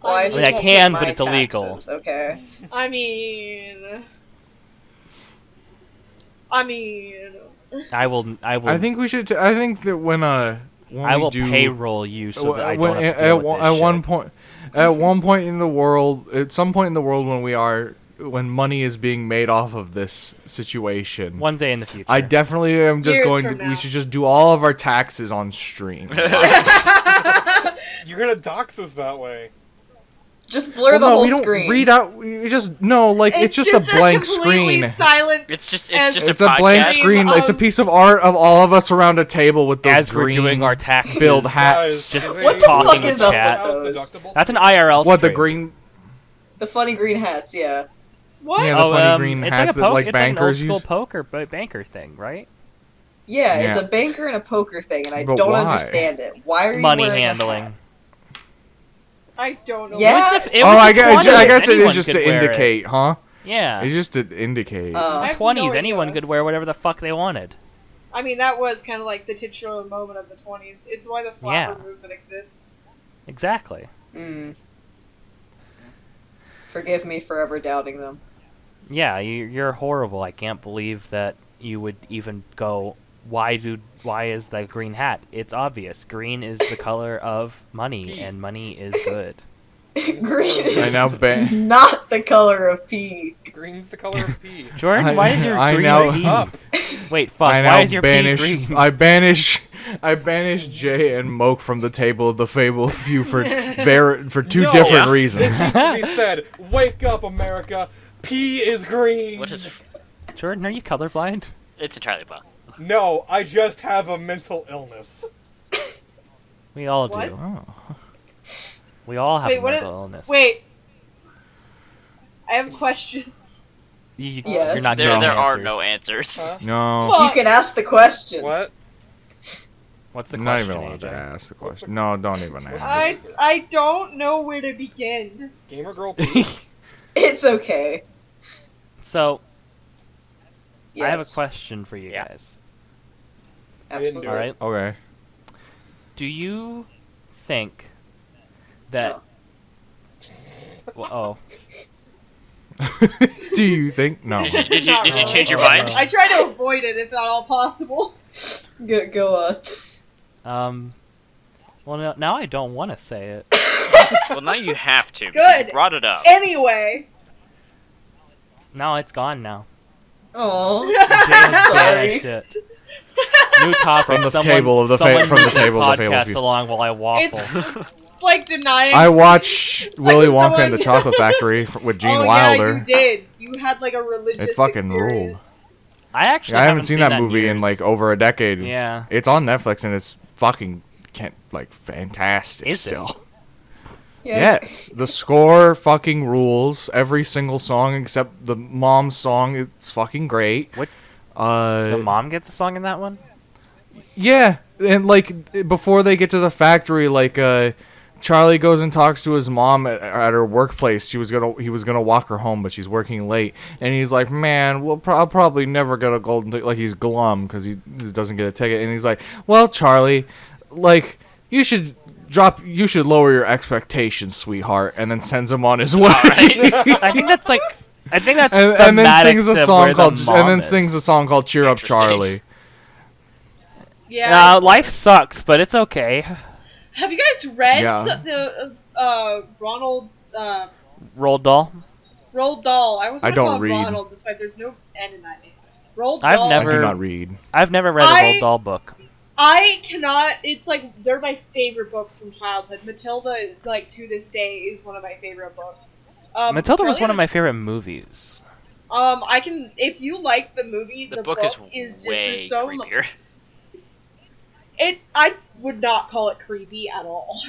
Well, I, I just mean, I won't can, pay but my it's illegal. taxes, okay. I mean, I will. I think we should. I think that when I we will do, payroll you so that I when- don't have to deal with this at shit. one point, at one point in the world, at some point in the world when money is being made off of this situation, One day in the future. I definitely am just Years going to. from now. We should just do all of our taxes on stream. You're gonna dox us that way. Just blur the no, whole we don't screen. read out. We just no, like it's just a blank completely screen. Silent. It's just as- It's a a blank podcast. screen. It's a piece of art of all of us around a table with those As we're green doing our taxes. filled Guys, hats. Just is What a the talking fuck in is up chat. with those? deductible? That's an IRL. What the stream. green? The funny green hats, yeah. What? Yeah, the Oh, funny green it's hats like a that like it's bankers like an old use. school poker banker thing, right? Yeah, it's Yeah. a banker and a poker thing, and I But don't why? understand it. Why are you Money wearing a handling. hat? I don't know. Yeah. It was the Oh, I 20s, guess it anyone is just could to wear it. indicate, huh? Yeah. It's just to indicate. Oh. I The have 20s, no anyone idea. could wear whatever the fuck they wanted. I mean, that was kind of like the titular moment of the 20s. It's why the flapper movement exists. Exactly. Mm. Forgive me for ever doubting them. Yeah, you're horrible. I can't believe that you would even go, why is that green hat? It's obvious. Green is the color of money, and money is good. Green is I now ban. not the color of pee. Green's the color of pee. Jordan, why is your I green now- pee? Up. Wait, fuck, I why now is your banish. pee green? I banish. I banished Jay and Moke from the table of the Fable Few for two No. different It reasons. needs to be said. Wake up, America. P is green. What is? Jordan, are you colorblind? It's entirely possible. No, I just have a mental illness. We all What? do. Oh. We all have a mental illness. Wait. I have questions. You're Yes. not There getting are answers. no answers. Huh? No, Fuck. You can ask the question. What? What's the I'm not question, even allowed to AJ? ask the question. No, don't even ask. I don't know where to begin. Gamer girl P? It's okay. So, Yes. I have a question for you Yeah. guys. Absolutely. All right. Okay. Do you think that? Well, Do you think? No. Did you Not really. change your mind? I try to avoid it if at all possible. Go on. Well, now I don't want to say it. Well, now you have to. because Good. You brought it up. Anyway. Now it's gone now. Oh. Jay has Sorry. banished it. New topic. From the someone, table of the someone from the move table of the Fable podcast Few. along while I waffle. It's like denying. I watch Willy when Wonka someone- and the Chocolate Factory with Gene oh, Wilder. Yeah, you did. You had like a religious It fucking ruled. experience. I actually I haven't seen that movie in years. like over a decade. Yeah. It's on Netflix and it's fucking fantastic Is it? still. Yeah. Yes, the score fucking rules. Every single song except the mom's song. It's fucking great. What? Uh, The mom gets a song in that one? Yeah, and like before they get to the factory, like Charlie goes and talks to his mom at her workplace. He was gonna walk her home, but she's working late, and he's like, "Man, I'll probably never get a golden ticket." Like he's glum because he doesn't get a ticket, and he's like, "Well, Charlie, like you should lower your expectations, sweetheart," and then sends him on his way. I think that's and then sings a song called "Cheer Up, Interesting. Charlie." Yeah. Life sucks, but it's okay. Have you guys read Yeah. the Ronald Roald Dahl. Roald Dahl? I was I gonna don't call him read. Ronald, despite there's no N in that name. Roald I've Dahl. I never- do not read. I've never read a Roald Dahl book. I cannot. It's like they're my favorite books from childhood. Matilda, like to this day, is one of my favorite books. Matilda was Charlie one of and my favorite movies. I can. If you like the movie, The book is just way there's so creepier. I would not call it creepy at all.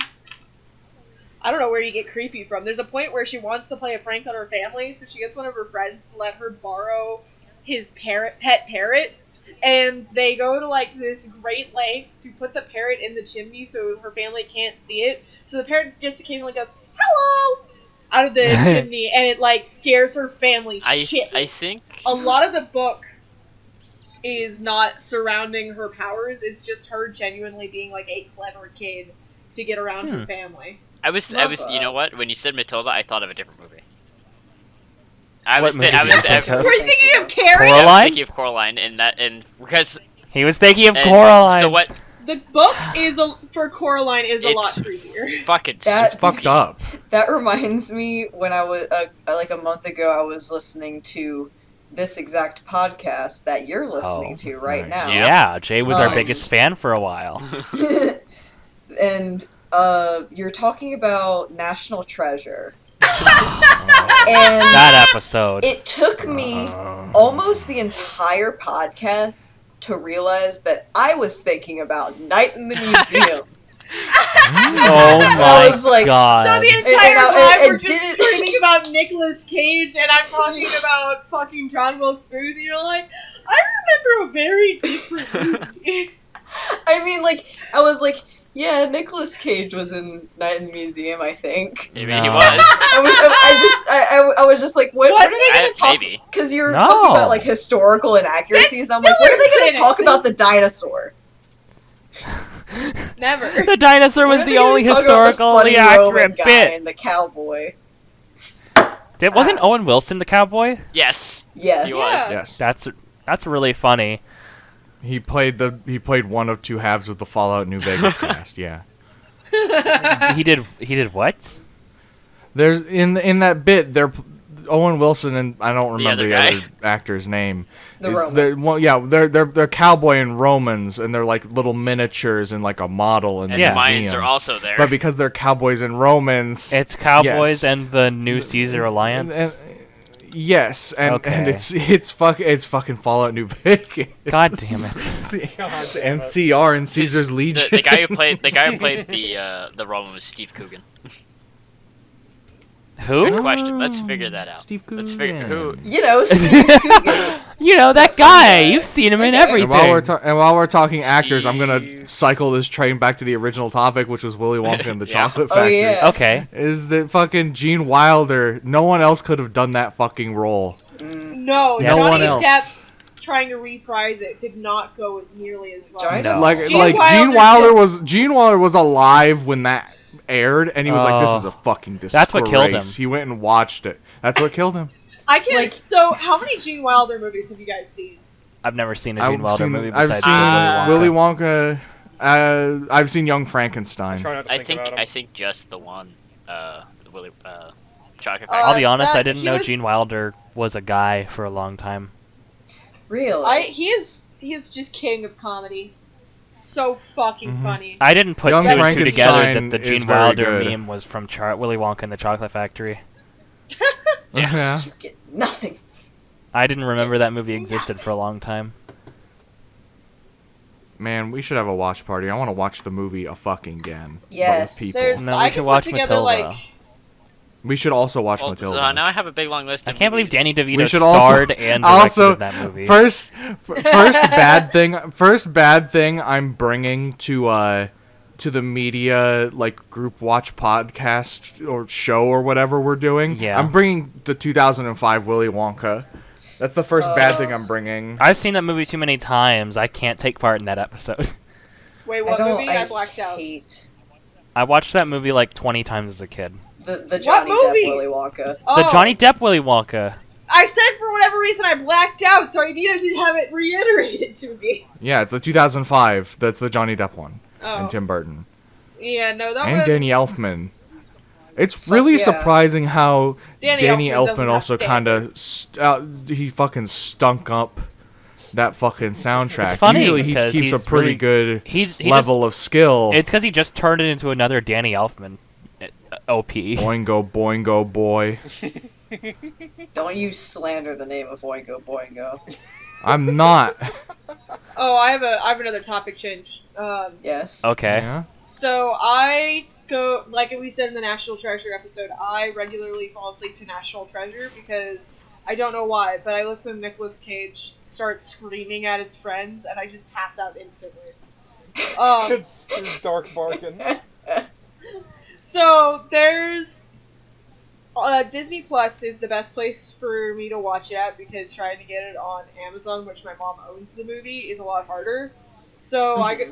I don't know where you get creepy from. There's a point where she wants to play a prank on her family, so she gets one of her friends to let her borrow his pet parrot, and they go to like this great length to put the parrot in the chimney so her family can't see it. So the parrot just occasionally goes, "Hello!" out of the chimney, and it like scares her family shit. I think A lot of the book is not surrounding her powers, it's just her genuinely being like a clever kid to get around her family. I was you know what? When you said Matilda, I thought of a different movie. I What was movie I did was you think of? Were you thinking of Carrie? I was Coraline? thinking of Coraline and because He was thinking of and Coraline. So what? The book for Coraline is a lot It's creepier. fucking That- Fucked up. That reminds me when I was like a month ago, I was listening to this exact podcast that you're listening to right nice. now. Yeah, Jay was our Nice. biggest fan for a while. And you're talking about National Treasure. And That episode. it took me almost the entire podcast to realize that I was thinking about Night in the Museum. Oh I was my like- god. So the And entire I- time we're and just did- screaming about Nicolas Cage, and I'm talking about fucking John Wilkes Booth, and you're like, I remember a very different movie. I mean, like, I was like, yeah, Nicolas Cage was in Night in the Museum, I think. maybe No. he was. I was just like, what are they going to talk? Maybe. Because you're No. talking about like historical inaccuracies. I'm like, what are they going Stiller's to talk in it. about the dinosaur? Never. The dinosaur What was are they the gonna only talk about the historically funny Roman accurate guy bit. and the cowboy. Wasn't Owen Wilson the cowboy? Yes, Yes. he was. Yes. That's really funny. He played one of two halves of the Fallout New Vegas cast. Yeah. He did what? There's in that bit Owen Wilson and I don't remember other the guy. other actor's name. The Roman. They're cowboy and Romans, and they're like little miniatures and like a model in the And the museum. Mayans are also there. But because they're cowboys and Romans, It's Cowboys yes. and the New Caesar Alliance. yes, and Okay. it's fucking Fallout New Vegas. God damn it. God damn And it. CR and Caesar's Legion. The guy who played the Roman was Steve Coogan. Who? Good question. Let's figure that out. Steve Let's figure who. Coogan. You know, Steve Coogan. You know, that guy. You've seen him in everything. And while we're talking actors, I'm gonna Steve. cycle this train back to the original topic, which was Willy Wonka and the Yeah. Chocolate Oh, Factory. yeah. Okay. Is that fucking Gene Wilder? No one else could have done that fucking role. No, Yeah. No Johnny one else. Depp's trying to reprise it did not go nearly as well. Johnny No. Like Gene Gene Wilder Wilder was alive when that aired, and he was like, "This Oh. is a fucking disgrace." That's what killed him. He went and watched it. That's what killed him. I can't. Like- So, how many Gene Wilder movies have you guys seen? I've never seen a Gene Wilder movie I've besides seen Willy Willy Wonka. Wonka. I've seen Young Frankenstein. Try not to I think think about him. I think just the one. Willy Chocolate Uh, Factory. I'll be honest, I that- didn't he know was- Gene Wilder was a guy for a long time. Really? He is just king of comedy. So fucking funny. I didn't put Young two and two together Frankenstein that the is Gene very Wilder good. meme was from Willy Wonka and the Chocolate Factory. Yeah. You get nothing. I didn't remember that movie existed for a long time. Man, we should have a watch party. I want to watch the movie a fucking again. Yes. But with people. There's, No, we I should can watch put together Matilda. like. We should also watch Well, Matilda. so now I have a big long list I of can't believe movies. Danny We DeVito should also- starred and directed also in that movie. first bad thing. First bad thing I'm bringing to the media like group watch podcast or show or whatever we're doing. Yeah. I'm bringing the 2005 Willy Wonka. That's the first bad thing I'm bringing. I've seen that movie too many times. I can't take part in that episode. Wait, what I don't, movie? I blacked out. hate I watched that movie like 20 times as a kid. the Johnny movie? Depp Willy Wonka. Oh, The Johnny Depp Willy Wonka. I said for whatever reason I blacked out, so I needed to have it reiterated to me. Yeah, it's the 2005. That's the Johnny Depp one. Oh. And Tim Burton. Yeah, no, that And was. Danny Elfman. It's really yeah. surprising how Danny Elfman doesn't Elfman have also kind of he fucking stunk up that fucking soundtrack. It's funny Usually he because keeps a he's pretty really- good He level of skill. It's because he just turned it into another Danny Elfman OP. Boingo, boingo, boy. Don't you slander the name of Oingo Boingo. I'm not. Oh, I have another topic change. Yes. Okay. Yeah? So I go, like we said in the National Treasure episode, I regularly fall asleep to National Treasure because I don't know why, but I listen to Nicolas Cage start screaming at his friends and I just pass out instantly. It's dark barking. So there's Disney Plus is the best place for me to watch it at because trying to get it on Amazon, which my mom owns the movie, is a lot harder. So I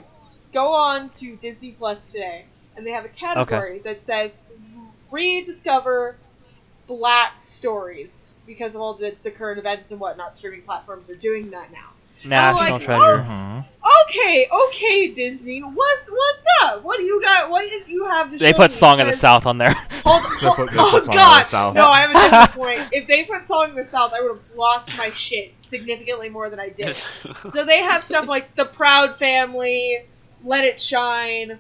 go on to Disney Plus today, and they have a category that says rediscover Black stories because of all the current events and whatnot. Streaming platforms are doing that now. National like, Treasure. Mhm. Okay, Disney, what's up? What do you got? What do you have to show They put me? Song of the Because- South on there. Hold, They hold, put oh Song of the God! South. No, I have a different point. If they put Song of the South, I would have lost my shit significantly more than I did. So they have stuff like The Proud Family, Let It Shine,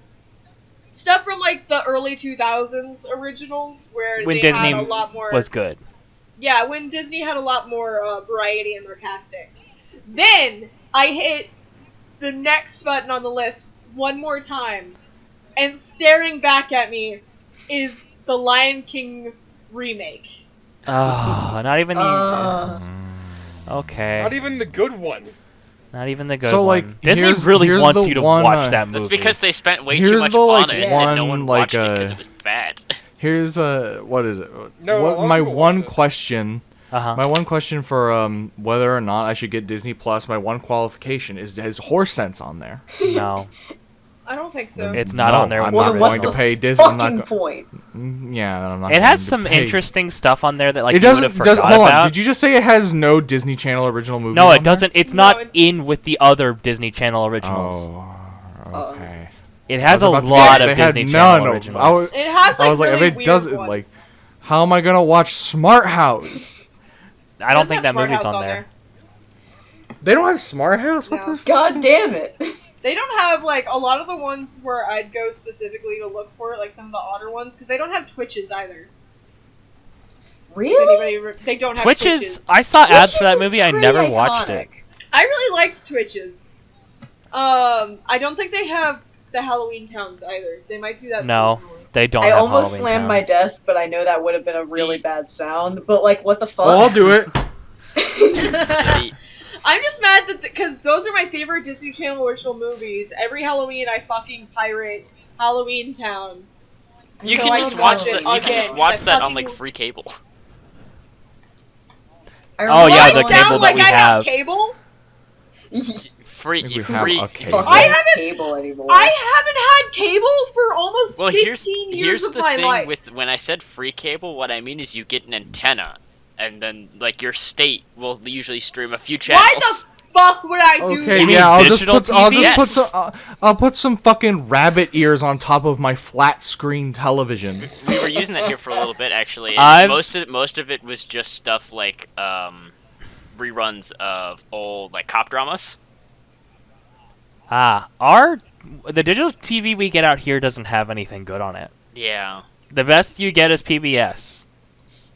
stuff from like the early 2000s originals where When they Disney had a lot more. was good. Yeah, when Disney had a lot more variety in their casting. Then I hit the next button on the list one more time, and staring back at me is the Lion King remake. Oh, not even the. Uh, Okay. Not even the good one. Not even the good So, one. like, Disney here's- really here's wants the you to one, watch that movie. That's because they spent way Here's too much the, like, on it, one, and no one like, watched it because it was bad. Here's what is it? No, a lot of my people one watched it. question. Uh-huh. My one question for whether or not I should get Disney Plus. My one qualification is horse sense on there. No, I don't think so. it's not No, on there. I'm well, not then with what's going the to pay Disney. I'm fucking not point? Yeah, I'm not. It going has to some pay. interesting stuff on there that like It you would have doesn't. forgot Hold about. on. Did you just say it has no Disney Channel original movies? No, on it doesn't. It's No, not it- in with the other Disney Channel originals. Oh, okay. It has I a was about to lot say, of they had Disney none Channel of- originals. I was- It has like I was like, if really it weird doesn't, ones. like, how am I gonna watch Smart House? I don't Doesn't think have that Smart movie's House on there. They don't have Smart House? What No. the fuck? God damn it! They don't have, like, a lot of the ones where I'd go specifically to look for it, like some of the odder ones, because they don't have Twitches either. Really? They don't have Twitches. Twitches. I saw ads for that Twitches is movie. I pretty never watched it. iconic. I really liked Twitches. I don't think they have the Halloween Towns either. They might do that No, seasonally. they don't. I have almost Halloween slammed Town. my desk, but I know that would have been a really bad sound. But like, what the fuck? Oh, I'll do it. The- I'm just mad that because those are my favorite Disney Channel original movies. Every Halloween, I fucking pirate Halloween Town. you So can I just can watch watch that. it You can just again. watch that on fucking- like free cable. I Oh, remember yeah, Write the going down cable like that we I have have. cable. Free, We have free. a cable. I haven't- cable anymore. I haven't had cable for almost Well, 15 years here's of the my thing life. with when I said free cable. What I mean is you get an antenna, and then like your state will usually stream a few channels. Why the fuck would I do Okay, You mean that? yeah, I'll just digital put I'll just put TV? some I'll put some fucking rabbit ears on top of my flat screen television. We were using that here for a little bit actually. And I've- most of it was just stuff like reruns of old like cop dramas. The digital TV we get out here doesn't have anything good on it. Yeah. The best you get is PBS.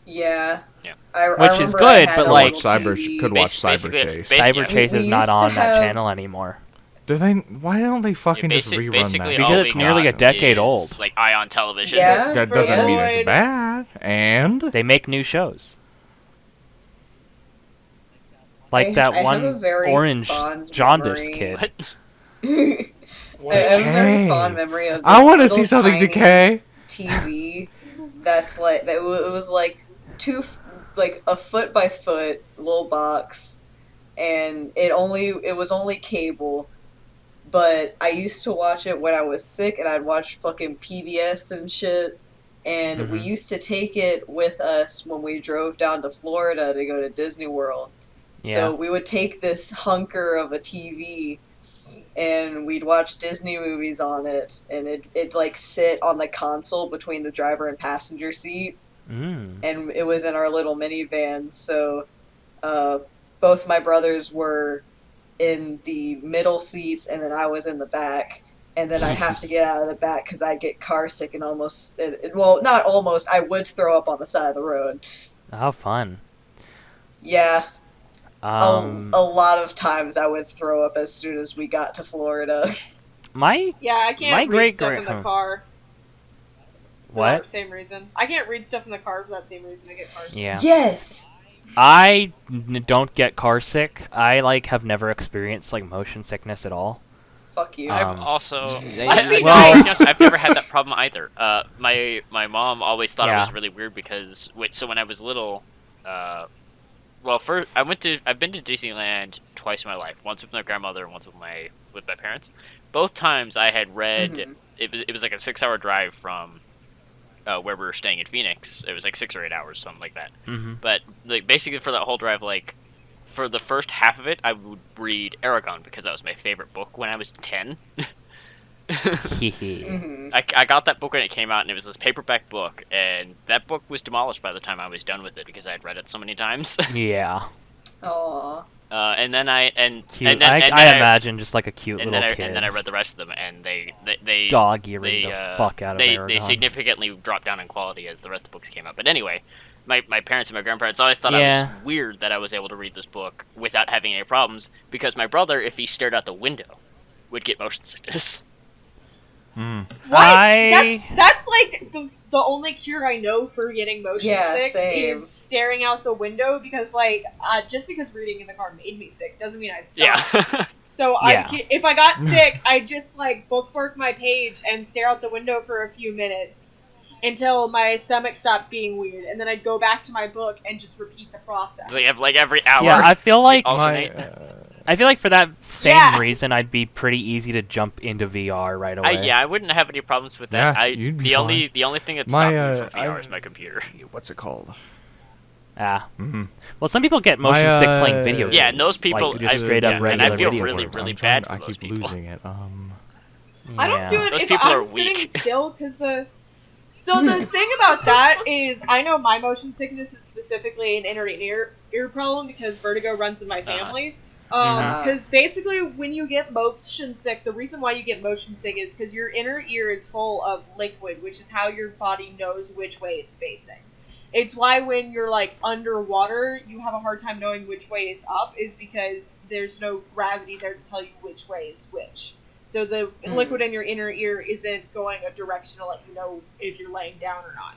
Yeah. Yeah. I Which is remember good, I had but, a like, little Cyber TV. could watch Basically- Cyber Chase. basically- Cyber Chase we is not used to on that have- channel anymore. Do they? Why don't they fucking just Basic- rerun basically that? all Because we it's nearly got a decade is, old. Like Ion Television. Yeah. That doesn't mean it's Android. bad. And They make new shows. Like I that have one a very orange fond jaundiced memory. kid. What? I have a very Decay. fond memory of. I want to this see little something tiny decay. TV. That's like that. It was like a foot by foot little box, and it was only cable. But I used to watch it when I was sick, and I'd watch fucking PBS and shit. And we Mhm. used to take it with us when we drove down to Florida to go to Disney World. Yeah. So we would take this hunker of a TV and we'd watch Disney movies on it, and it'd like sit on the console between the driver and passenger seat, Mm. and it was in our little minivan. So both my brothers were in the middle seats, and then I was in the back. And then I'd have to get out of the back because I'd get car sick and well, not almost, I would throw up on the side of the road. How fun. Yeah, Um, a lot of times I would throw up as soon as we got to Florida. my Yeah, I can't My read great stuff great- in the huh. car. For what? that same reason. I can't read stuff in the car for that same reason. I get car sick. Yeah. Yes! I don't get car sick. I have never experienced motion sickness at all. Fuck you. I've Um, also. That'd be well- nice. To be honest, I've never had that problem either. My mom always thought it Yeah. was really weird because so when I was little, first I've been to Disneyland twice in my life. Once with my grandmother, and once with my parents. Both times I had read Mhm. it was like a 6-hour drive from where we were staying in Phoenix. It was like 6 or 8 hours, something like that. Mm-hmm. But like basically for that whole drive, like for the first half of it, I would read Aragon because that was my favorite book when I was 10. Mhm. I got that book when it came out, and it was this paperback book, and that book was demolished by the time I was done with it because I had read it so many times. Yeah. Aw. And then I Cute. and then I and then imagine just like a cute and little then kid. and then I read the rest of them, and they dog earing they, the fuck out of they Aragon. significantly dropped down in quality as the rest of the books came out. But anyway, my parents and my grandparents always thought I Yeah. was weird that I was able to read this book without having any problems, because my brother, if he stared out the window, would get motion sickness. What? I- That's like the only cure I know for getting motion Yeah, sick same. is staring out the window, because just because reading in the car made me sick doesn't mean I'd stop. Yeah. So Yeah. if I got sick, I'd just bookmark my page and stare out the window for a few minutes until my stomach stopped being weird, and then I'd go back to my book and just repeat the process. So you have every hour. Yeah, I feel like alternate. for that same Yeah. reason, I'd be pretty easy to jump into VR right away. I wouldn't have any problems with that. Yeah, you'd be the only thing that My, stopped me from VR I- is my computer. What's it called? Ah. Mm-hmm. Well, some people get motion My, sick playing video games. Yeah, and those people- like, just I- straight yeah, up and regular I feel video really, games. really bad for I those keep people. losing it. I don't Yeah. do it Those if people I'm are sitting weak. still, So the thing about that is, I know my motion sickness is specifically an inner ear problem because vertigo runs in my family. Because basically, when you get motion sick, the reason why you get motion sick is because your inner ear is full of liquid, which is how your body knows which way it's facing. It's why when you're, like, underwater, you have a hard time knowing which way is up, is because there's no gravity there to tell you which way is which. So the liquid in your inner ear isn't going a direction to let you know if you're laying down or not.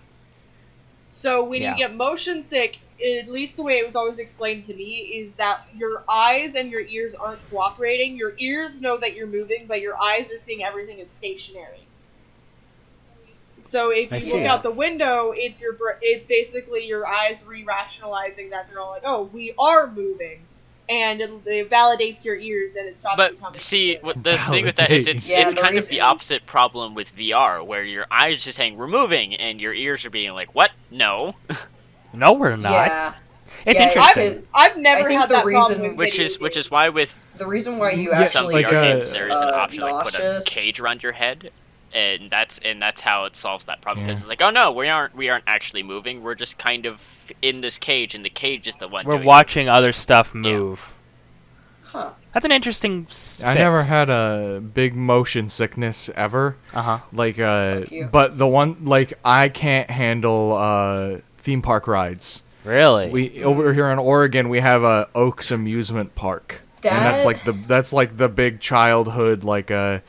So when you get motion sick, at least the way it was always explained to me, is that your eyes and your ears aren't cooperating. Your ears know that you're moving, but your eyes are seeing everything as stationary. So if you look out the window, it's basically your eyes re-rationalizing that they're all like, oh, we are moving. And it validates your ears and it stops you But see, the thing with that is it's kind of the opposite problem with VR, where your eyes are saying we're moving, and your ears are being like, what? No. No, we're not. Yeah. It's interesting. I've never had that problem with which is why with the reason why you some actually VR games there is an option to like put a nauseous. cage around your head, and that's how it solves that problem, because it's like, oh no, we aren't actually moving, we're just kind of in this cage, and the cage is the one We're watching other stuff move. Huh. That's an interesting fix. I never had a big motion sickness ever. Like, but the one, like, I can't handle theme park rides. Really? We over here in Oregon, we have a Oaks amusement park. And that's like the big childhood, like the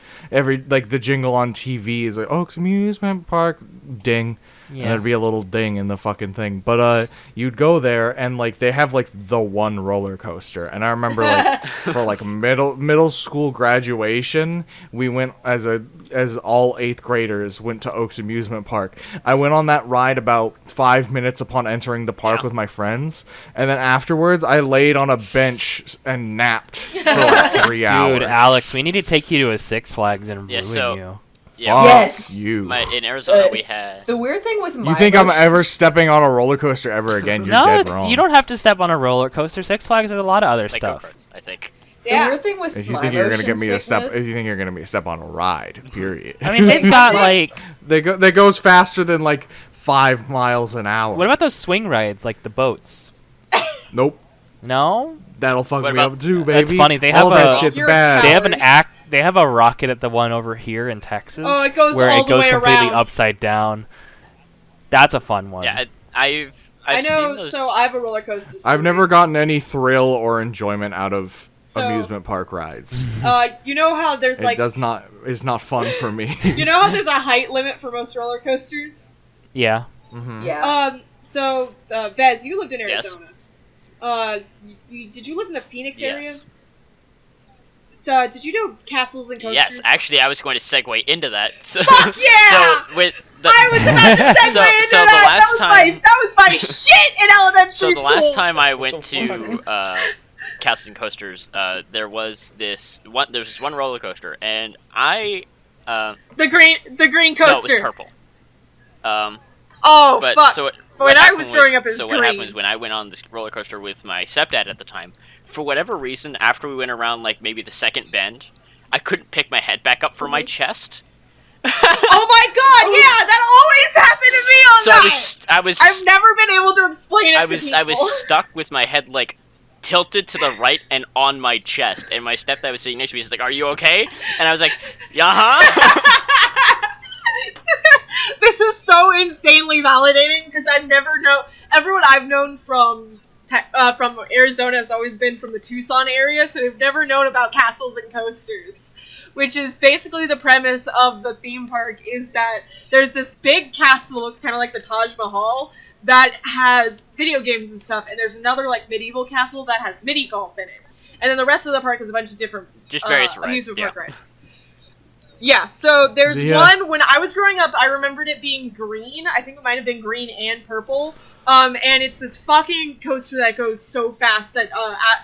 jingle on TV is like Oaks Amusement Park, ding. Yeah. And there'd be a little ding in the fucking thing. But you'd go there and like they have like the one roller coaster. And I remember like for like middle school graduation, we went as all 8th graders went to Oaks Amusement Park. I went on that ride about 5 minutes upon entering the park with my friends, and then afterwards I laid on a bench and napped for like 3 hours. Dude, Alex, we need to take you to a Six Flags and ruin you. Yeah, yes. You. In Arizona, we had... The weird thing with my... You think I'm ever stepping on a roller coaster ever again? You're dead wrong. You don't have to step on a roller coaster. Six Flags has a lot of other stuff. Go-karts, I think. The weird thing with if you think you're gonna get me to step, if you think you're gonna step on a ride, period. I mean, they've got like... That goes faster than like 5 miles an hour. What about those swing rides, like the boats? Nope. No? That'll fuck me up too, baby. That's funny. They have all that shit's bad. They have They have a rocket at the one over here in Texas. Oh, it goes where all it goes the way completely around. Upside down. That's a fun one. Yeah, I know. Seen those... So I have a roller coaster story. I've never gotten any thrill or enjoyment out of amusement park rides. You know how there's like it's not fun for me. You know how there's a height limit for most roller coasters? Yeah. Mm-hmm. Yeah. So Vez, you lived in Yes. Arizona. Did you live in the Phoenix area? Yes. Did you do castles and coasters? Yes, actually, I was going to segue into that. So, Fuck yeah! So with I was about to segue into that. That was my shit in elementary school. So the last time I went to castles and coasters, there was this one roller coaster, and I the green coaster. No, it was purple. Oh, but fuck. So when I was growing up, it was so green. what happened was when I went on this roller coaster with my stepdad at the time, for whatever reason, after we went around like maybe the second bend, I couldn't pick my head back up from my chest. Oh my god, yeah, that always happened to me on that. I've never been able to explain it to people. I was stuck with my head like tilted to the right and on my chest, and my stepdad was sitting next to me. He's like, "Are you okay?" And I was like, "Yeah." This is so insanely validating because I've never known everyone I've known from Arizona has always been from the Tucson area, so they've never known about castles and coasters, which is basically the premise of the theme park. Is that there's this big castle that looks kind of like the Taj Mahal that has video games and stuff, and there's another like medieval castle that has mini golf in it, and then the rest of the park is a bunch of different various amusement park rides. Yeah, so there's one, when I was growing up, I remembered it being green. I think it might have been green and purple. And it's this fucking coaster that goes so fast that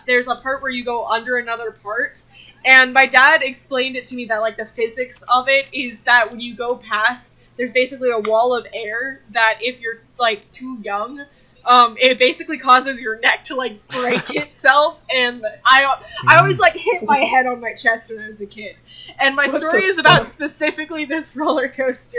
there's a part where you go under another part. And my dad explained it to me that, like, the physics of it is that when you go past, there's basically a wall of air that if you're, like, too young, it basically causes your neck to like break itself, and I always like hit my head on my chest when I was a kid. And my story is about specifically this roller coaster,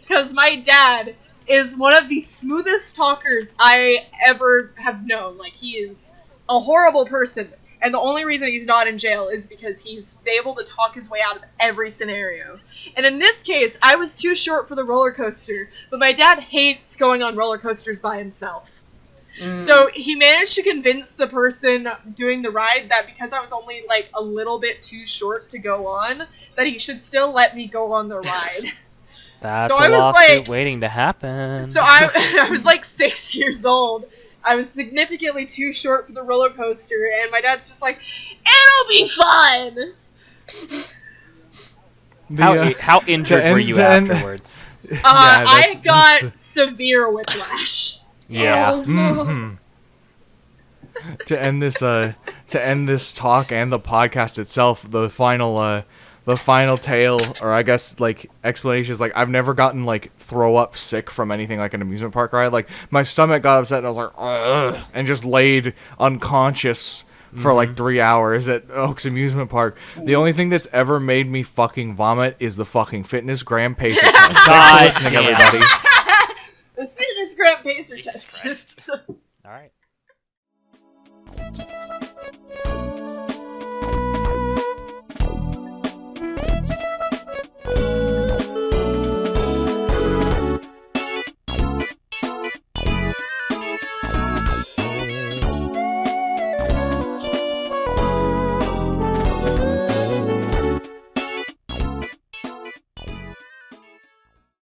because my dad is one of the smoothest talkers I ever have known. Like, he is a horrible person, and the only reason he's not in jail is because he's able to talk his way out of every scenario. And in this case, I was too short for the roller coaster, but my dad hates going on roller coasters by himself. So he managed to convince the person doing the ride that because I was only like a little bit too short to go on, that he should still let me go on the ride. That's So a I was lawsuit like- waiting to happen. So I was like 6 years old. I was significantly too short for the roller coaster, and my dad's just like, "It'll be fun." How injured were you afterwards? I got severe whiplash. Yeah. Oh, no. To end this talk and the podcast itself, the final tale, or I guess like explanation, is like I've never gotten like throw up sick from anything like an amusement park ride. Like my stomach got upset and I was like, ugh, and just laid unconscious for like 3 hours at Oaks Amusement Park. The only thing that's ever made me fucking vomit is the fucking Fitness Gram Pacer test. Thanks for God listening, damn. everybody. The Fitness Gram Pacer Jesus test. Christ. All right.